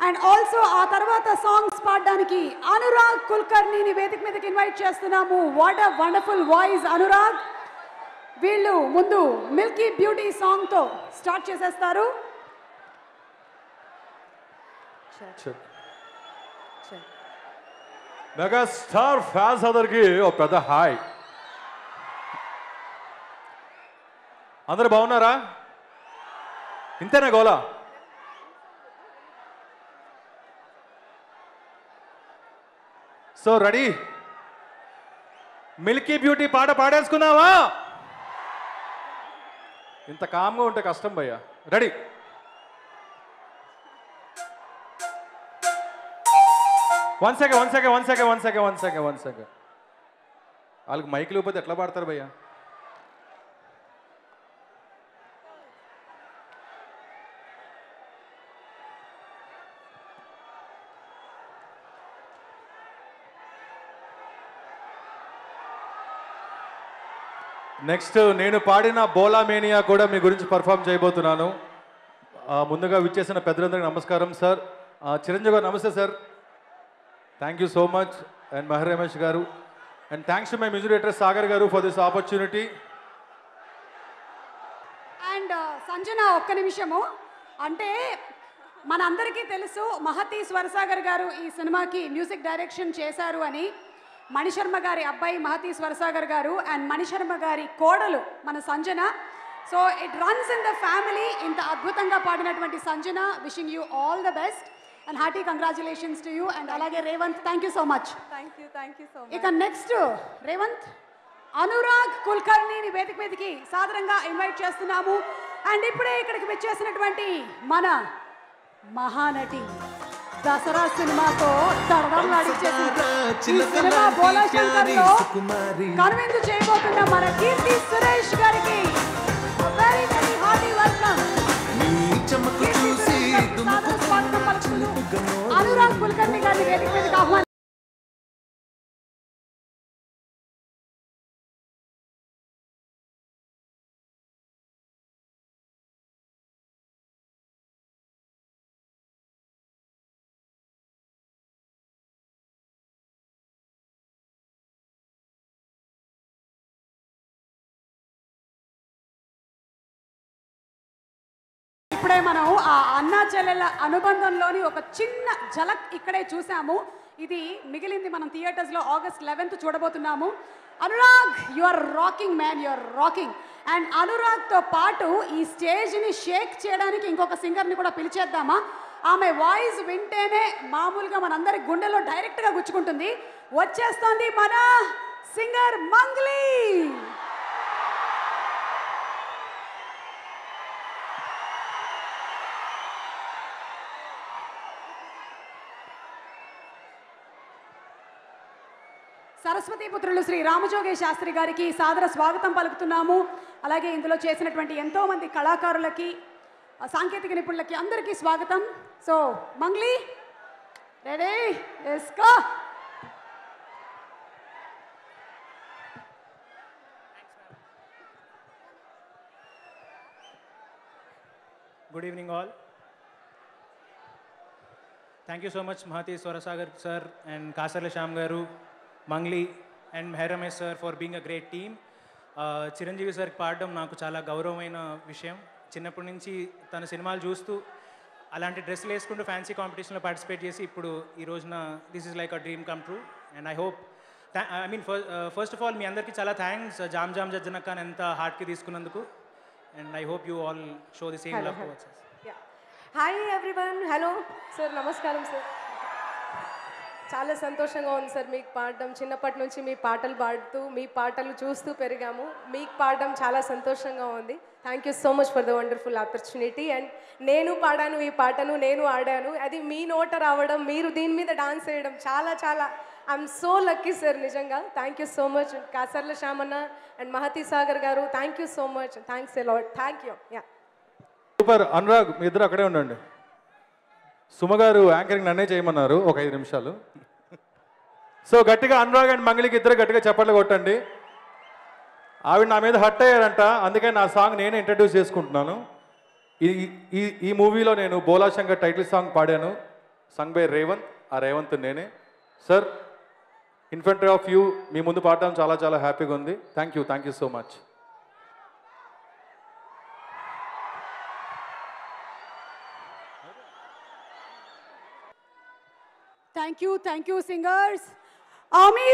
Speaker 1: and also ఆ తర్వాత సాంగ్స్ పాడడానికి అనురాగ్ కుల్కర్నీని వేదిక మీదకి ఇన్వైట్ చేస్తున్నాము. What a wonderful voice Anurag. వీళ్ళు ముందు మిల్కీ బ్యూటీ సాంగ్తో స్టార్ట్ చేసేస్తారు.
Speaker 11: మెగాస్టార్ ఫ్యాన్స్ అందరికి ఒక పెద్ద హాయ్. అందరు బాగున్నారా? ఇంతేనా గోలా? So ready? మిల్కీ బ్యూటీ పాట పాడేసుకుందామా? ఇంత కామ్గా ఉంటే కష్టం భయ్యా. రెడీ? One second. వాళ్ళకి మైక్ లేకపోతే ఎట్లా పాడతారు భయ్యా? నెక్స్ట్ నేను పాడిన బోలా మేనియా కూడా మీ గురించి పర్ఫామ్ చేయబోతున్నాను. ముందుగా విచ్చేసిన పెద్దలందరికీ నమస్కారం సార్. చిరంజీవి గారు నమస్తే sir. Thank you so much. And Meher Ramesh garu and thanks to my music director Sagar garu for this opportunity.
Speaker 1: And and Sanjana ఒక్క నిమిషము. అంటే మనందరికీ తెలుసు మహతి స్వరసాగర్ గారు ఈ సినిమాకి మ్యూజిక్ డైరెక్షన్ చేశారు అని. మణిశర్మ గారి అబ్బాయి మహతి స్వరసాగర్ గారు అండ్ మణిశర్మ గారి కోడలు మన Sanjana. So it runs in the family. ఇంత అద్భుతంగా పాడినటువంటి Sanjana, wishing you all the best and hearty congratulations to you. And అలాగే Revanth, thank you so much.
Speaker 9: Thank you so much.
Speaker 1: ఇక నెక్స్ట్ రేవంత్, అనురాగ్ కుల్కర్ణిని వేదిక మీదకి సాదరంగా ఇన్వైట్ చేస్తున్నాము. అండ్ ఇప్పుడే ఇక్కడికి వచ్చేసినటువంటి మన మహానటి, దసరా సినిమాతో దడదడలాడించేసింది ఈ సినిమా బోలా శంకర్లో కనువిందు చేయబోతున్న మన కీర్తి సురేష్ గారికి very very hearty welcome. Anurag Kulkarni గారిని వేదిక మీదకి ఆహ్వానించారు. ఇప్పుడే మనం ఆ అన్నా చెల్లెల అనుబంధంలోని ఒక చిన్న ఝలక్ ఇక్కడే చూసాము. ఇది మిగిలింది మనం థియేటర్స్లో August 11th చూడబోతున్నాము. Anurag, you are rocking man, you are rocking. And అనురాగ్తో పాటు ఈ స్టేజ్ని షేక్ చేయడానికి ఇంకొక సింగర్ని కూడా పిలిచేద్దామా? ఆమె వాయిస్ వింటేనే మామూలుగా మనందరి గుండెలో డైరెక్ట్గా గుచ్చుకుంటుంది. వచ్చేస్తోంది మన సింగర్ మంగ్లీ. సరస్వతి పుత్రులు శ్రీ రామజోగే శాస్త్రి గారికి సాదర స్వాగతం పలుకుతున్నాము. అలాగే ఇందులో చేసినటువంటి ఎంతోమంది కళాకారులకి, సాంకేతిక నిపుణులకి అందరికీ స్వాగతం. So Mangli, ready? Let's go.
Speaker 12: Good evening all. Thank you so much Mahati Swarasagar sir and Kasarla Shyam garu, Mangli and Meher Ramesh sir for being a great team. Chiranjeevi సార్కి పాడడం నాకు చాలా గౌరవమైన విషయం. చిన్నప్పటి నుంచి తన సినిమాలు చూస్తూ అలాంటి డ్రెస్సులు వేసుకుంటూ ఫ్యాన్సీ కాంపిటీషన్లో పార్టిసిపేట్ చేసి ఇప్పుడు ఈ రోజున this is like a dream come true. And I hope first of all మీ అందరికీ చాలా థ్యాంక్స్ జామ్ జామ్ జజ్జనక్కని ఎంత హార్ట్కి తీసుకున్నందుకు. And I hope you all show the same love towards us.
Speaker 13: Yeah. Hi everyone. Hello. Sir, namaskaram sir. చాలా సంతోషంగా ఉంది sir మీకు పాడడం. చిన్నప్పటి నుంచి మీ పాటలు పాడుతూ మీ పాటలు చూస్తూ పెరిగాము. మీకు పాడడం చాలా సంతోషంగా ఉంది. Thank you so much for the wonderful opportunity. And నేను పాడాను ఈ పాటను, నేను ఆడాను, అది మీ నోట రావడం, మీరు దీని మీద డాన్స్ చేయడం చాలా చాలా ఐఎమ్ సో లక్కీ సార్ నిజంగా. Thank you so much Kasarla Shyamanna and Mahathi Sagar garu. Thank you so much. Thanks a lot. Thank you. Yeah
Speaker 11: super. Anurag మీ ఇద్దరు అక్కడే ఉండండి. సుమ గారు యాంకరింగ్ నన్నే చేయమన్నారు ఒక 5 నిమిషాలు. సో గట్టిగా అనురాగ్ అండ్ మంగళికి ఇద్దరు గట్టిగా చప్పట్లు కొట్టండి. ఆవిడ నా మీద హట్ అయ్యారంట, అందుకే నా సాంగ్ నేనే ఇంట్రడ్యూస్ చేసుకుంటున్నాను. ఈ మూవీలో నేను బోలా శంకర్ టైటిల్ సాంగ్ పాడాను, సంగ్ బై రేవంత్. ఆ రేవంత్ నేనే. Sir, in front of you మీ ముందు పాడడం చాలా చాలా హ్యాపీగా ఉంది. Thank you so much.
Speaker 1: Thank you singers. আমি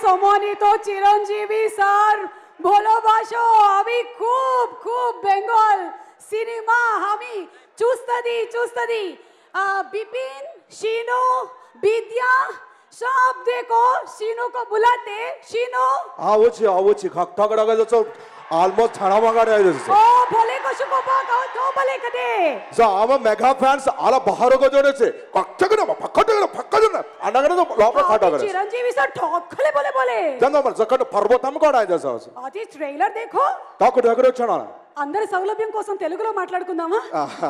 Speaker 1: সমনিতো চিরঞ্জীবী স্যার ভালোবাসো। আমি খুব খুব বেঙ্গল সিনেমা আমি চুস্তদি বিপিন শিনু বিদ্যা সব দেখো। শিনু को बुलाते। शिनू
Speaker 14: आवची खगडगाचं ऑलमोस्ट छाणामागाडे आहे जसं
Speaker 1: ओ भले कशो को बागाव तो भले कदे
Speaker 14: सो आम मेगा फॅन्स आला बाहेर को जोडेचे कच्चगड फक्कजन अनगड लोपला खाटागड
Speaker 1: चिरंजीवी सर ठोकले बोले
Speaker 14: जंगा मर जकड पर्वतम కూడా आहे जसं
Speaker 1: అది ట్రైలర్ देखो
Speaker 14: తాకు దగ్గర వచ్చానా
Speaker 1: అందరి సౌలభ్యం కోసం తెలుగులో మాట్లాడుకుందామా?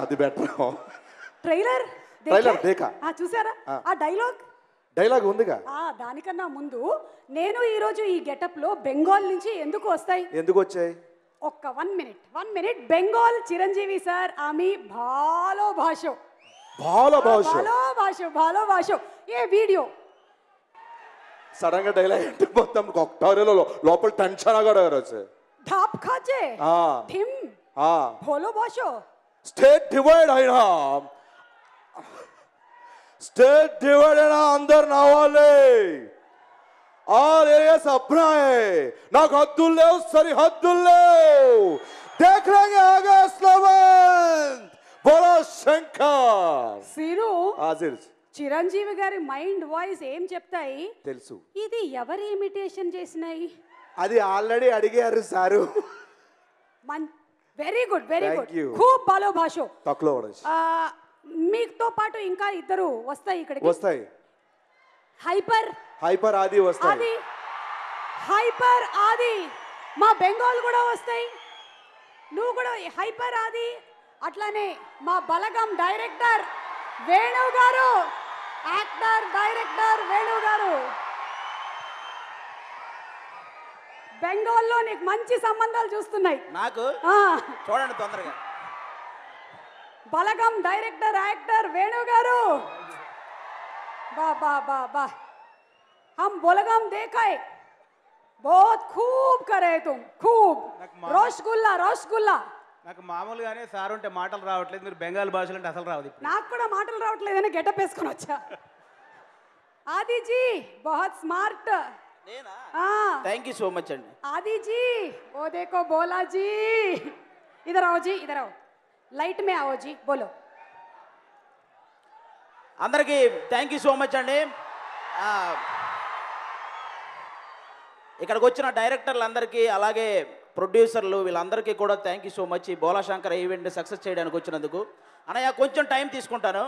Speaker 14: అది బెటర్.
Speaker 1: ట్రైలర్
Speaker 14: దేకా
Speaker 1: చూసారా? ఆ
Speaker 14: డైలాగ్ ఉందిగా.
Speaker 1: దానికన్నా ముందు నేను ఈ రోజు ఈ గెటప్ లో బెంగాల్ నుంచి ఎందుకు వచ్చాయి? ఒక్క 1 మినిట్. బెంగాల్ చిరంజీవి సార్ আমি ভালোবাসো ఏ వీడియో
Speaker 14: సడన్ గా డైలాగ్ అంటే మొత్తం కొక్టారేలో లోపల టెన్షన్ ఆగడగరొచ్చు.
Speaker 1: ढाप खाचे ढिम भोलो भाषो
Speaker 14: స్టేట్ డివైడ్ అయినా स्टेट डिवाइड है ना अंदर ना वाले और एरिया अपना है ना हद्दुल ले सरी हद्दुल ले देख लेंगे अगस्त 11 बोलो शंकर
Speaker 1: सीरू
Speaker 14: हाजिर
Speaker 1: చిరంజీవి గారి మైండ్ వాయిస్ ఏం చెప్తాయి
Speaker 14: తెలుసు
Speaker 1: ఇది ఎవరు ఇమిటేషన్ చేసినాయి
Speaker 14: అది ఆల్రెడీ అడిగారు sir
Speaker 1: very good very good
Speaker 14: Thank you.
Speaker 1: खूब బాలో భాషో
Speaker 14: తక్కువ పడేసి
Speaker 1: మీతో పాటు ఇంకా ఇద్దరు వస్తాయి ఇక్కడికి
Speaker 14: వస్తాయి
Speaker 1: హైపర్
Speaker 14: ఆది వస్తాయి
Speaker 1: ఆది హైపర్ ఆది మా బెంగాల్ కూడా వస్తాయి నువ్వు కూడా హైపర్ ఆది అట్లానే మా బలగం డైరెక్టర్ వేణు గారు యాక్టర్ డైరెక్టర్ వేణు గారు బెంగాల్లో నీకు మంచి సంబంధాలు చూస్తున్నాయి
Speaker 15: నాకు చూడండి తొందరగా
Speaker 1: బలగం డైరెక్టర్ యాక్టర్ వేణు గారు बा बा बा बा हम बलगम देखा है बहुत खूब करे तुम खूब रसगुल्ला रसगुल्ला
Speaker 6: నాకు మామూలుగానే సార్ ఉంటే మాటలు రావట్లేదు మీరు బెంగాల్ భాషలో అంటే అసలు రావదు
Speaker 1: నాకు కూడా మాటలు రావట్లేదని గెటప్ వేసుకొని వచ్చా आदि जी बहुत स्मार्ट
Speaker 15: నేనా
Speaker 1: हाँ
Speaker 15: థ్యాంక్ యూ సో మచ్ అండి
Speaker 1: आदि जी वो देखो बोला जी इधर आओ जी इधर आओ लाइट में आओ जी बोलो
Speaker 15: అందరికీ థ్యాంక్ యూ సో మచ్ అండి ఇక్కడికి వచ్చిన డైరెక్టర్లందరికీ అలాగే ప్రొడ్యూసర్లు వీళ్ళందరికీ కూడా థ్యాంక్ యూ సో మచ్ ఈ బోలా శంకర్ ఈవెంట్ సక్సెస్ చేయడానికి వచ్చినందుకు అన్నయ్య కొంచెం టైం తీసుకుంటాను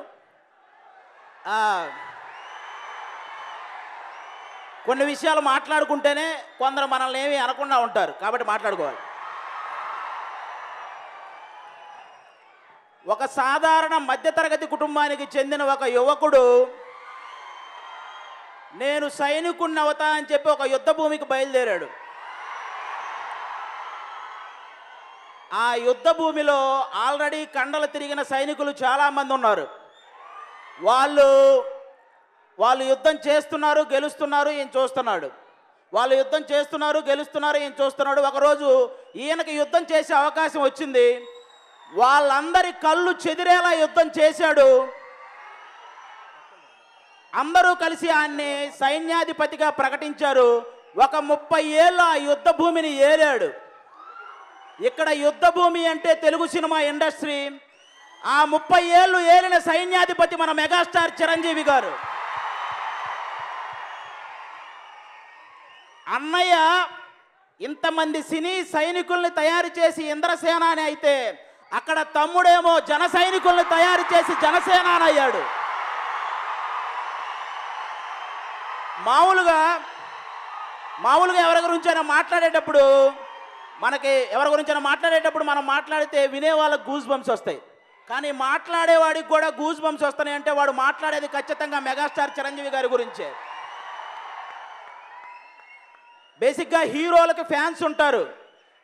Speaker 15: కొన్ని విషయాలు మాట్లాడుకుంటేనే కొందరు మనల్ని ఏమీ అనకుండా ఉంటారు కాబట్టి మాట్లాడుకోవాలి ఒక సాధారణ మధ్యతరగతి కుటుంబానికి చెందిన ఒక యువకుడు నేను సైనికుడిని అవుతా అని చెప్పి ఒక యుద్ధ భూమికి బయలుదేరాడు ఆ యుద్ధ భూమిలో ఆల్రెడీ కండలు తిరిగిన సైనికులు చాలామంది ఉన్నారు వాళ్ళు యుద్ధం చేస్తున్నారు గెలుస్తున్నారు ఈయన చూస్తున్నాడు వాళ్ళు యుద్ధం చేస్తున్నారు గెలుస్తున్నారు ఈయన చూస్తున్నాడు ఒకరోజు ఈయనకి యుద్ధం చేసే అవకాశం వచ్చింది వాళ్ళందరి కళ్ళు చెదిరేలా యుద్ధం చేశాడు అందరూ కలిసి ఆయన్ని సైన్యాధిపతిగా ప్రకటించారు ఒక 30 ఏళ్ళు ఆ యుద్ధ భూమిని ఏలాడు ఇక్కడ యుద్ధ భూమి అంటే తెలుగు సినిమా ఇండస్ట్రీ ఆ 30 ఏళ్ళు ఏలిన సైన్యాధిపతి మన మెగాస్టార్ చిరంజీవి గారు అన్నయ్య ఇంతమంది సినీ సైనికుల్ని తయారు చేసి ఇంద్రసేన అని అయితే అక్కడ తమ్ముడేమో జన సైనికుల్ని తయారు చేసి జనసేన అని అయ్యాడు మామూలుగా ఎవరి గురించైనా మాట్లాడేటప్పుడు మనం మాట్లాడితే వినే వాళ్ళకి గూస్ బంప్స్ వస్తాయి కానీ మాట్లాడేవాడికి కూడా గూస్ బంప్స్ వస్తాయి అంటే వాడు మాట్లాడేది ఖచ్చితంగా మెగాస్టార్ చిరంజీవి గారి గురించే బేసిక్గా హీరోలకు ఫ్యాన్స్ ఉంటారు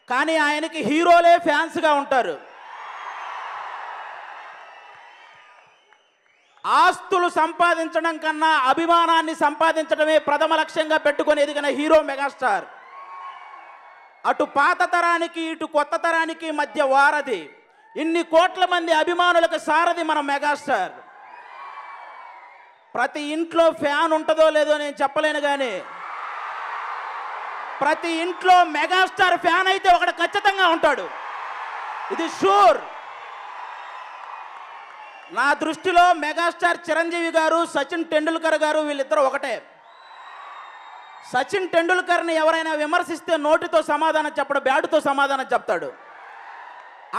Speaker 15: కానీ ఆయనకి హీరోలే ఫ్యాన్స్గా ఉంటారు ఆస్తులు సంపాదించడం కన్నా అభిమానాన్ని సంపాదించడమే ప్రథమ లక్ష్యంగా పెట్టుకొని ఎదిగిన హీరో మెగాస్టార్ అటు పాత తరానికి ఇటు కొత్త తరానికి మధ్య వారధి ఇన్ని కోట్ల మంది అభిమానులకు సారథి మన మెగాస్టార్ ప్రతి ఇంట్లో ఫ్యాన్ ఉంటుందో లేదో నేను చెప్పలేను కానీ ప్రతి ఇంట్లో మెగాస్టార్ ఫ్యాన్ అయితే ఒకడు ఖచ్చితంగా ఉంటాడు ఇది షూర్ నా దృష్టిలో మెగాస్టార్ చిరంజీవి గారు సచిన్ టెండూల్కర్ గారు వీళ్ళిద్దరూ ఒకటే సచిన్ టెండూల్కర్ని ఎవరైనా విమర్శిస్తే నోటితో సమాధానం చెప్పడు బ్యాటుతో సమాధానం చెప్తాడు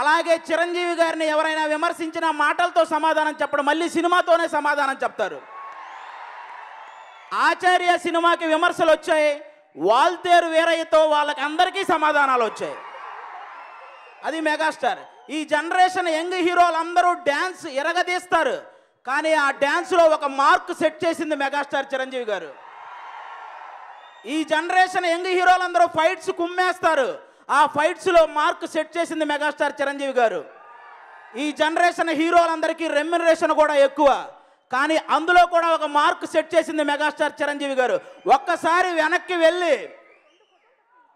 Speaker 15: అలాగే చిరంజీవి గారిని ఎవరైనా విమర్శించిన మాటలతో సమాధానం చెప్పడు మళ్ళీ సినిమాతోనే సమాధానం చెప్తారు ఆచార్య సినిమాకి విమర్శలు వచ్చాయి వాల్తేరు వీరయ్యతో వాళ్ళకి అందరికీ సమాధానాలు వచ్చాయి అది మెగాస్టార్ ఈ జనరేషన్ యంగ్ హీరోలు అందరూ డ్యాన్స్ ఎరగదీస్తారు కానీ ఆ డ్యాన్స్లో ఒక మార్క్ సెట్ చేసింది మెగాస్టార్ చిరంజీవి గారు ఈ జనరేషన్ యంగ్ హీరోలు అందరూ ఫైట్స్ కుమ్మేస్తారు ఆ ఫైట్స్లో మార్క్ సెట్ చేసింది మెగాస్టార్ చిరంజీవి గారు ఈ జనరేషన్ హీరోలందరికీ రెమ్యునరేషన్ కూడా ఎక్కువ కానీ అందులో కూడా ఒక మార్క్ సెట్ చేసింది మెగాస్టార్ చిరంజీవి గారు ఒక్కసారి వెనక్కి వెళ్ళి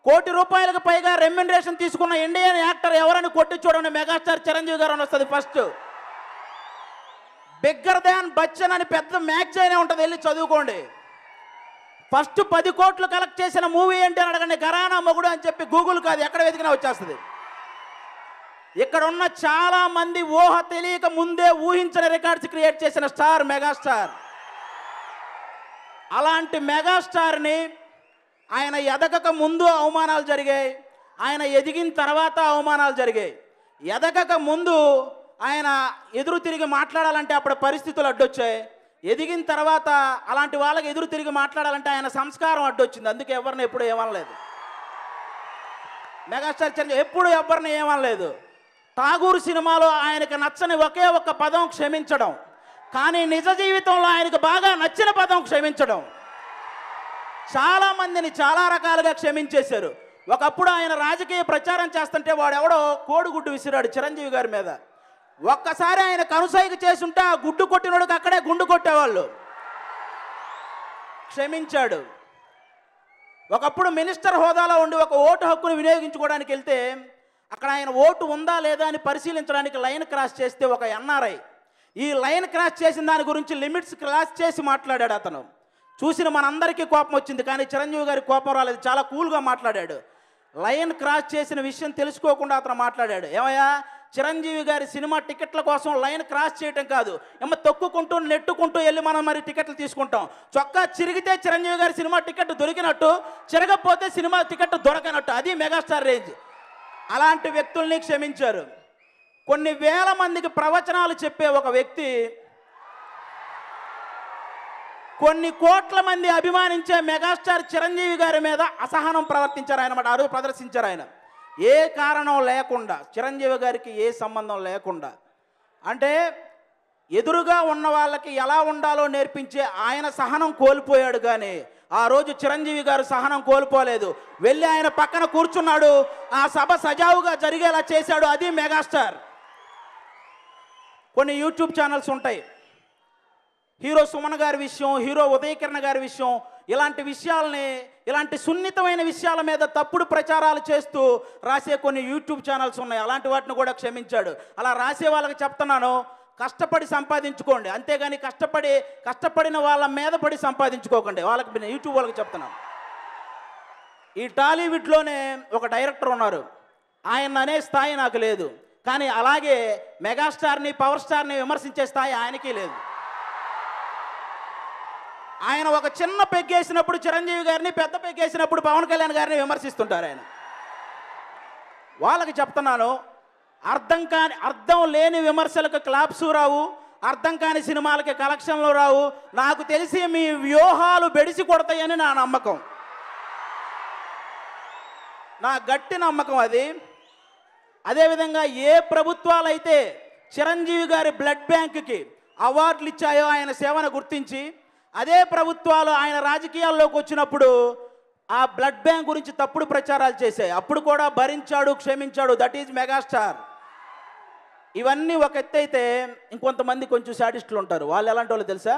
Speaker 15: కోటి రూపాయలకు పైగా రెమ్యునరేషన్ తీసుకున్న ఇండియన్ యాక్టర్ ఎవరని కొట్టి చూడండి, మెగాస్టార్ చిరంజీవి గారు అని వస్తుంది ఫస్ట్. బిగ్గర్ దాన్ బచ్చన్ అని పెద్ద మ్యాగజైన్ ఉంటుంది, వెళ్ళి చదువుకోండి. ఫస్ట్ 10 కోట్లు కలెక్ట్ చేసిన మూవీ ఏంటి అని అడగండి, ఘరానా మొగుడు అని చెప్పి గూగుల్ కాదు ఎక్కడ వెతికినా వచ్చేస్తుంది. ఇక్కడ ఉన్న చాలా మంది ఊహ తెలియక ముందే ఊహించిన రికార్డ్స్ క్రియేట్ చేసిన స్టార్ మెగాస్టార్. అలాంటి మెగాస్టార్ని ఆయన ఎదగక ముందు అవమానాలు జరిగాయి, ఆయన ఎదిగిన తర్వాత అవమానాలు జరిగాయి. ఎదగక ముందు ఆయన ఎదురు తిరిగి మాట్లాడాలంటే అప్పుడు పరిస్థితులు అడ్డొచ్చాయి. ఎదిగిన తర్వాత అలాంటి వాళ్ళకి ఎదురు తిరిగి మాట్లాడాలంటే ఆయన సంస్కారం అడ్డొచ్చింది. అందుకే ఎవరిని ఎప్పుడు ఏమనలేదు మెగాస్టార్ చిరంజీవి, ఎప్పుడు ఎవరిని ఏమనలేదు. ఠాగూర్ సినిమాలో ఆయనకు నచ్చని ఒకే ఒక్క పదం క్షమించడం, కానీ నిజ జీవితంలో ఆయనకు బాగా నచ్చిన పదం క్షమించడం. చాలామందిని చాలా రకాలుగా క్షమించేశారు. ఒకప్పుడు ఆయన రాజకీయ ప్రచారం చేస్తుంటే వాడెవడో కోడిగుడ్డు విసిరాడు చిరంజీవి గారి మీద. ఒక్కసారి ఆయన కనుసైగ చేసుంటే ఆ గుడ్డు కొట్టినోడికి అక్కడే గుండు కొట్టేవాళ్ళు. క్షమించాడు. ఒకప్పుడు మినిస్టర్ హోదాలో ఉండి ఒక ఓటు హక్కును వినియోగించుకోవడానికి వెళ్తే అక్కడ ఆయన ఓటు ఉందా లేదా అని పరిశీలించడానికి లైన్ క్రాస్ చేస్తే ఒక ఎన్ఆర్ఐ ఈ లైన్ క్రాస్ చేసిన దాని గురించి లిమిట్స్ క్రాస్ చేసి మాట్లాడాడు. అతను చూసిన మనందరికీ కోపం వచ్చింది, కానీ చిరంజీవి గారికి కోపం రాలేదు, చాలా కూల్గా మాట్లాడాడు. లైన్ క్రాస్ చేసిన విషయం తెలుసుకోకుండా అతను మాట్లాడాడు. ఏమయ్యా, చిరంజీవి గారి సినిమా టికెట్ల కోసం లైన్ క్రాస్ చేయటం కాదు, ఏమో తొక్కుకుంటూ నెట్టుకుంటూ వెళ్ళి మనం మరి టికెట్లు తీసుకుంటాం. చొక్కా చిరిగితే చిరంజీవి గారి సినిమా టికెట్ దొరికినట్టు, చిరగకపోతే సినిమా టికెట్ దొరకనట్టు. అది మెగాస్టార్ రేంజ్. అలాంటి వ్యక్తుల్ని క్షమించారు. కొన్ని వేల మందికి ప్రవచనాలు చెప్పే ఒక వ్యక్తి కొన్ని కోట్ల మంది అభిమానించే మెగాస్టార్ చిరంజీవి గారి మీద అసహనం ప్రవర్తించారు ఆయన అరువు ప్రదర్శించారు. ఆయన ఏ కారణం లేకుండా, చిరంజీవి గారికి ఏ సంబంధం లేకుండా, అంటే ఎదురుగా ఉన్న వాళ్ళకి ఎలా ఉండాలో నేర్పించే ఆయన సహనం కోల్పోయాడు. కానీ ఆ రోజు చిరంజీవి గారు సహనం కోల్పోలేదు. వెళ్ళి ఆయన పక్కన కూర్చున్నాడు, ఆ సభ సజావుగా జరిగేలా చేశాడు. అది మెగాస్టార్. కొన్ని యూట్యూబ్ ఛానల్స్ ఉంటాయి, హీరో సుమన్ గారి విషయం, హీరో ఉదయకిరణ్ గారి విషయం, ఇలాంటి విషయాలని, ఇలాంటి సున్నితమైన విషయాల మీద తప్పుడు ప్రచారాలు చేస్తూ రాసే కొన్ని యూట్యూబ్ ఛానల్స్ ఉన్నాయి. అలాంటి వాటిని కూడా క్షమించాడు. అలా రాసే వాళ్ళకి చెప్తున్నాను, కష్టపడి సంపాదించుకోండి, అంతేగాని కష్టపడిన వాళ్ళ మీద పడి సంపాదించుకోకండి. వాళ్ళకి యూట్యూబ్ వాళ్ళకి చెప్తున్నాను. ఈ టాలీవుడ్లోనే ఒక డైరెక్టర్ ఉన్నారు, ఆయన అనే స్థాయి నాకు లేదు, కానీ అలాగే మెగాస్టార్ని పవర్ స్టార్ని విమర్శించే స్థాయి ఆయనకి లేదు. ఆయన ఒక చిన్న పెగ్గేసినప్పుడు చిరంజీవి గారిని, పెద్ద పెగ్గేసినప్పుడు పవన్ కళ్యాణ్ గారిని విమర్శిస్తుంటారు ఆయన. వాళ్ళకి చెప్తున్నాను, అర్థం లేని విమర్శలకు క్లాప్స్ రావు, అర్థం కాని సినిమాలకి కలెక్షన్లు రావు. నాకు తెలిసి మీ వ్యూహాలు బెడిసి కొడతాయని నా నమ్మకం, నా గట్టి నమ్మకం అది. అదేవిధంగా ఏ ప్రభుత్వాలు అయితే చిరంజీవి గారి బ్లడ్ బ్యాంక్కి అవార్డులు ఇచ్చాయో ఆయన సేవను గుర్తించి, అదే ప్రభుత్వాలు ఆయన రాజకీయాల్లోకి వచ్చినప్పుడు ఆ బ్లడ్ బ్యాంక్ గురించి తప్పుడు ప్రచారాలు చేశాయి. అప్పుడు కూడా భరించాడు, క్షమించాడు. That is megastar. ఇవన్నీ ఒక ఎత్తు అయితే, ఇంకొంతమంది కొంచెం శాడిస్టులు ఉంటారు. వాళ్ళు ఎలాంటి వాళ్ళు తెలుసా?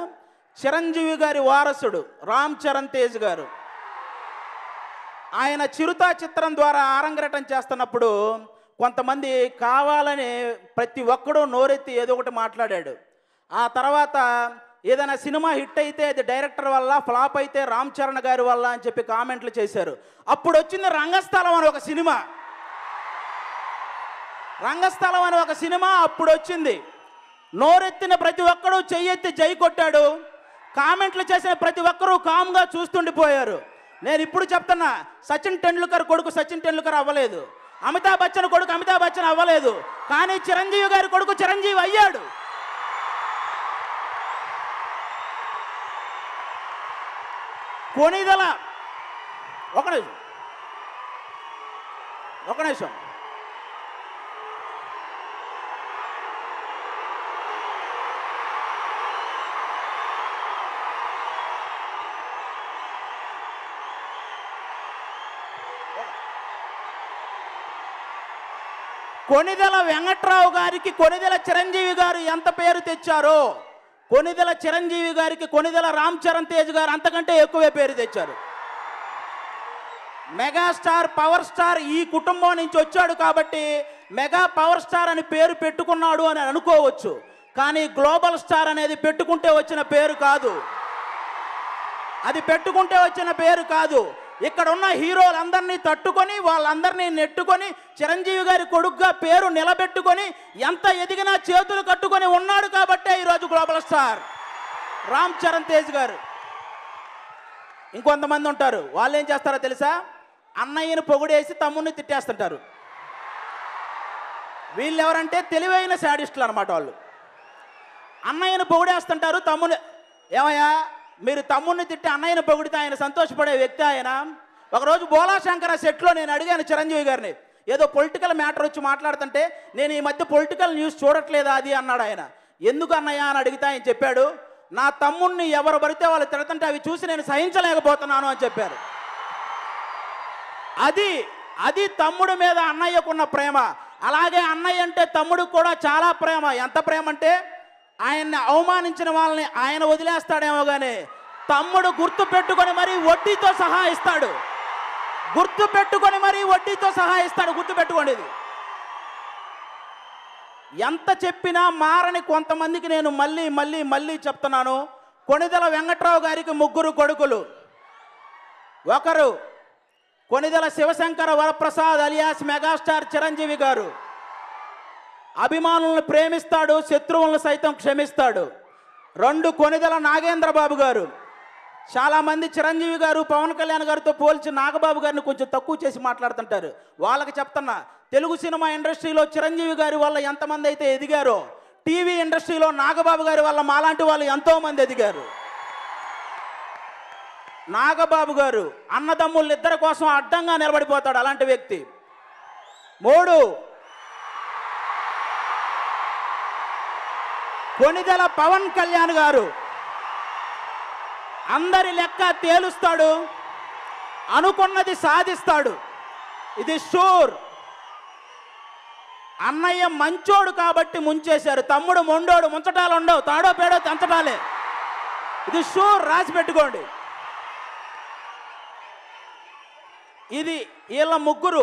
Speaker 15: చిరంజీవి గారి వారసుడు రామ్ చరణ్ తేజ్ గారు ఆయన చిరుతా చిత్రం ద్వారా ఆరంగేటం చేస్తున్నప్పుడు కొంతమంది కావాలని ప్రతి ఒక్కడూ నోరెత్తి ఏదో ఒకటి మాట్లాడాడు. ఆ తర్వాత ఏదైనా సినిమా హిట్ అయితే అది డైరెక్టర్ వల్ల, ఫ్లాప్ అయితే రామ్ చరణ్ గారి వల్ల అని చెప్పి కామెంట్లు చేశారు. అప్పుడు వచ్చింది రంగస్థలం అని ఒక సినిమా. రంగస్థలం అని ఒక సినిమా అప్పుడు వచ్చింది. నోరెత్తిన ప్రతి ఒక్కరూ చెయ్యెత్తి జై కొట్టాడు. కామెంట్లు చేసిన ప్రతి ఒక్కరూ కామ్గా చూస్తుండిపోయారు. నేను ఇప్పుడు చెప్తున్నా, సచిన్ టెండూల్కర్ కొడుకు సచిన్ టెండూల్కర్ అవ్వలేదు, అమితాబ్ బచ్చన్ కొడుకు అమితాబ్ బచ్చన్ అవ్వలేదు, కానీ చిరంజీవి గారి కొడుకు చిరంజీవి అయ్యాడు. కొనిదల ఒక నిమిషం కొనిదెల వెంకట్రావు గారికి కొనిదెల చిరంజీవి గారు ఎంత పేరు తెచ్చారో, కొనిదెల చిరంజీవి గారికి కొనిదెల రామ్ చరణ్ తేజ్ గారు అంతకంటే ఎక్కువే పేరు తెచ్చారు. మెగాస్టార్ పవర్ స్టార్ ఈ కుటుంబం నుంచి వచ్చాడు కాబట్టి మెగా పవర్ స్టార్ అని పేరు పెట్టుకున్నాడు అని అనుకోవచ్చు. కానీ గ్లోబల్ స్టార్ అనేది పెట్టుకుంటే వచ్చిన పేరు కాదు. అది పెట్టుకుంటే వచ్చిన పేరు కాదు. ఇక్కడ ఉన్న హీరోలందరినీ తట్టుకొని వాళ్ళందరినీ నెట్టుకొని చిరంజీవి గారి కొడుకుగా పేరు నిలబెట్టుకొని ఎంత ఎదిగినా చేతులు కట్టుకొని ఉన్నాడు కాబట్టే ఈరోజు గ్లోబల్ స్టార్ రామ్ చరణ్ తేజ్ గారు. ఇంకొంతమంది ఉంటారు, వాళ్ళు ఏం చేస్తారో తెలుసా? అన్నయ్యను పొగిడేసి తమ్ముడిని తిట్టేస్తుంటారు. వీళ్ళు ఎవరంటే తెలివైన శాడిస్టులు అనమాట. వాళ్ళు అన్నయ్యను పొగిడేస్తుంటారు, తమ్ముని ఏమయ్యా మీరు తమ్ముడిని తిట్టి అన్నయ్యను పొగిడితే ఆయన సంతోషపడే వ్యక్తి ఆయన. ఒకరోజు బోలా శంకర సెట్లో నేను అడిగాను చిరంజీవి గారిని, ఏదో పొలిటికల్ మ్యాటర్ వచ్చి మాట్లాడుతుంటే నేను ఈ మధ్య పొలిటికల్ న్యూస్ చూడట్లేదా అది అన్నాడు ఆయన. ఎందుకు అన్నయ్య అని అడిగితే ఆయన చెప్పాడు, నా తమ్ముడిని ఎవరు పడితే వాళ్ళు తిడుతుంటే అవి చూసి నేను సహించలేకపోతున్నాను అని చెప్పారు. అది తమ్ముడి మీద అన్నయ్యకున్న ప్రేమ. అలాగే అన్నయ్య అంటే తమ్ముడికి కూడా చాలా ప్రేమ. ఎంత ప్రేమ అంటే ఆయన్ని అవమానించిన వాళ్ళని ఆయన వదిలేస్తాడేమో కానీ తమ్ముడు గుర్తు పెట్టుకొని మరీ వడ్డీతో సహా ఇస్తాడు. గుర్తు పెట్టుకొని మరీ వడ్డీతో సహా ఇస్తాడు. గుర్తు పెట్టుకోండి. ఇది ఎంత చెప్పినా మారని కొంతమందికి నేను మళ్ళీ మళ్ళీ మళ్ళీ చెప్తున్నాను. కొణిదెల వెంకట్రావు గారికి 3 కొడుకులు. ఒకరు కొణిదెల శివశంకర వరప్రసాద్ అలియాస్ మెగాస్టార్ చిరంజీవి గారు. అభిమానులను ప్రేమిస్తాడు, శత్రువులను సైతం క్షమిస్తాడు. 2 కొణిదెల నాగేంద్ర బాబు గారు. చాలామంది చిరంజీవి గారు పవన్ కళ్యాణ్ గారితో పోల్చి నాగబాబు గారిని కొంచెం తక్కువ చేసి మాట్లాడుతుంటారు. వాళ్ళకి చెప్తున్నా, తెలుగు సినిమా ఇండస్ట్రీలో చిరంజీవి గారి వల్ల ఎంతమంది అయితే ఎదిగారో టీవీ ఇండస్ట్రీలో నాగబాబు గారి వల్ల మాలాంటి వాళ్ళు ఎంతోమంది ఎదిగారు. నాగబాబు గారు అన్నదమ్ముళ్ళిద్దరి కోసం అడ్డంగా నిలబడిపోతాడు, అలాంటి వ్యక్తి. 3 కొణిదెల పవన్ కళ్యాణ్ గారు. అందరి లెక్క తేలుస్తాడు, అనుకున్నది సాధిస్తాడు. ఇది షూర్. అన్నయ్య మంచోడు కాబట్టి ముంచేశారు, తమ్ముడు మొండోడు, ముంచటాలు ఉండవు, తాడో పేడో తెంచటాలే. ఇది షూర్, రాసి పెట్టుకోండి. ఇది వీళ్ళ 3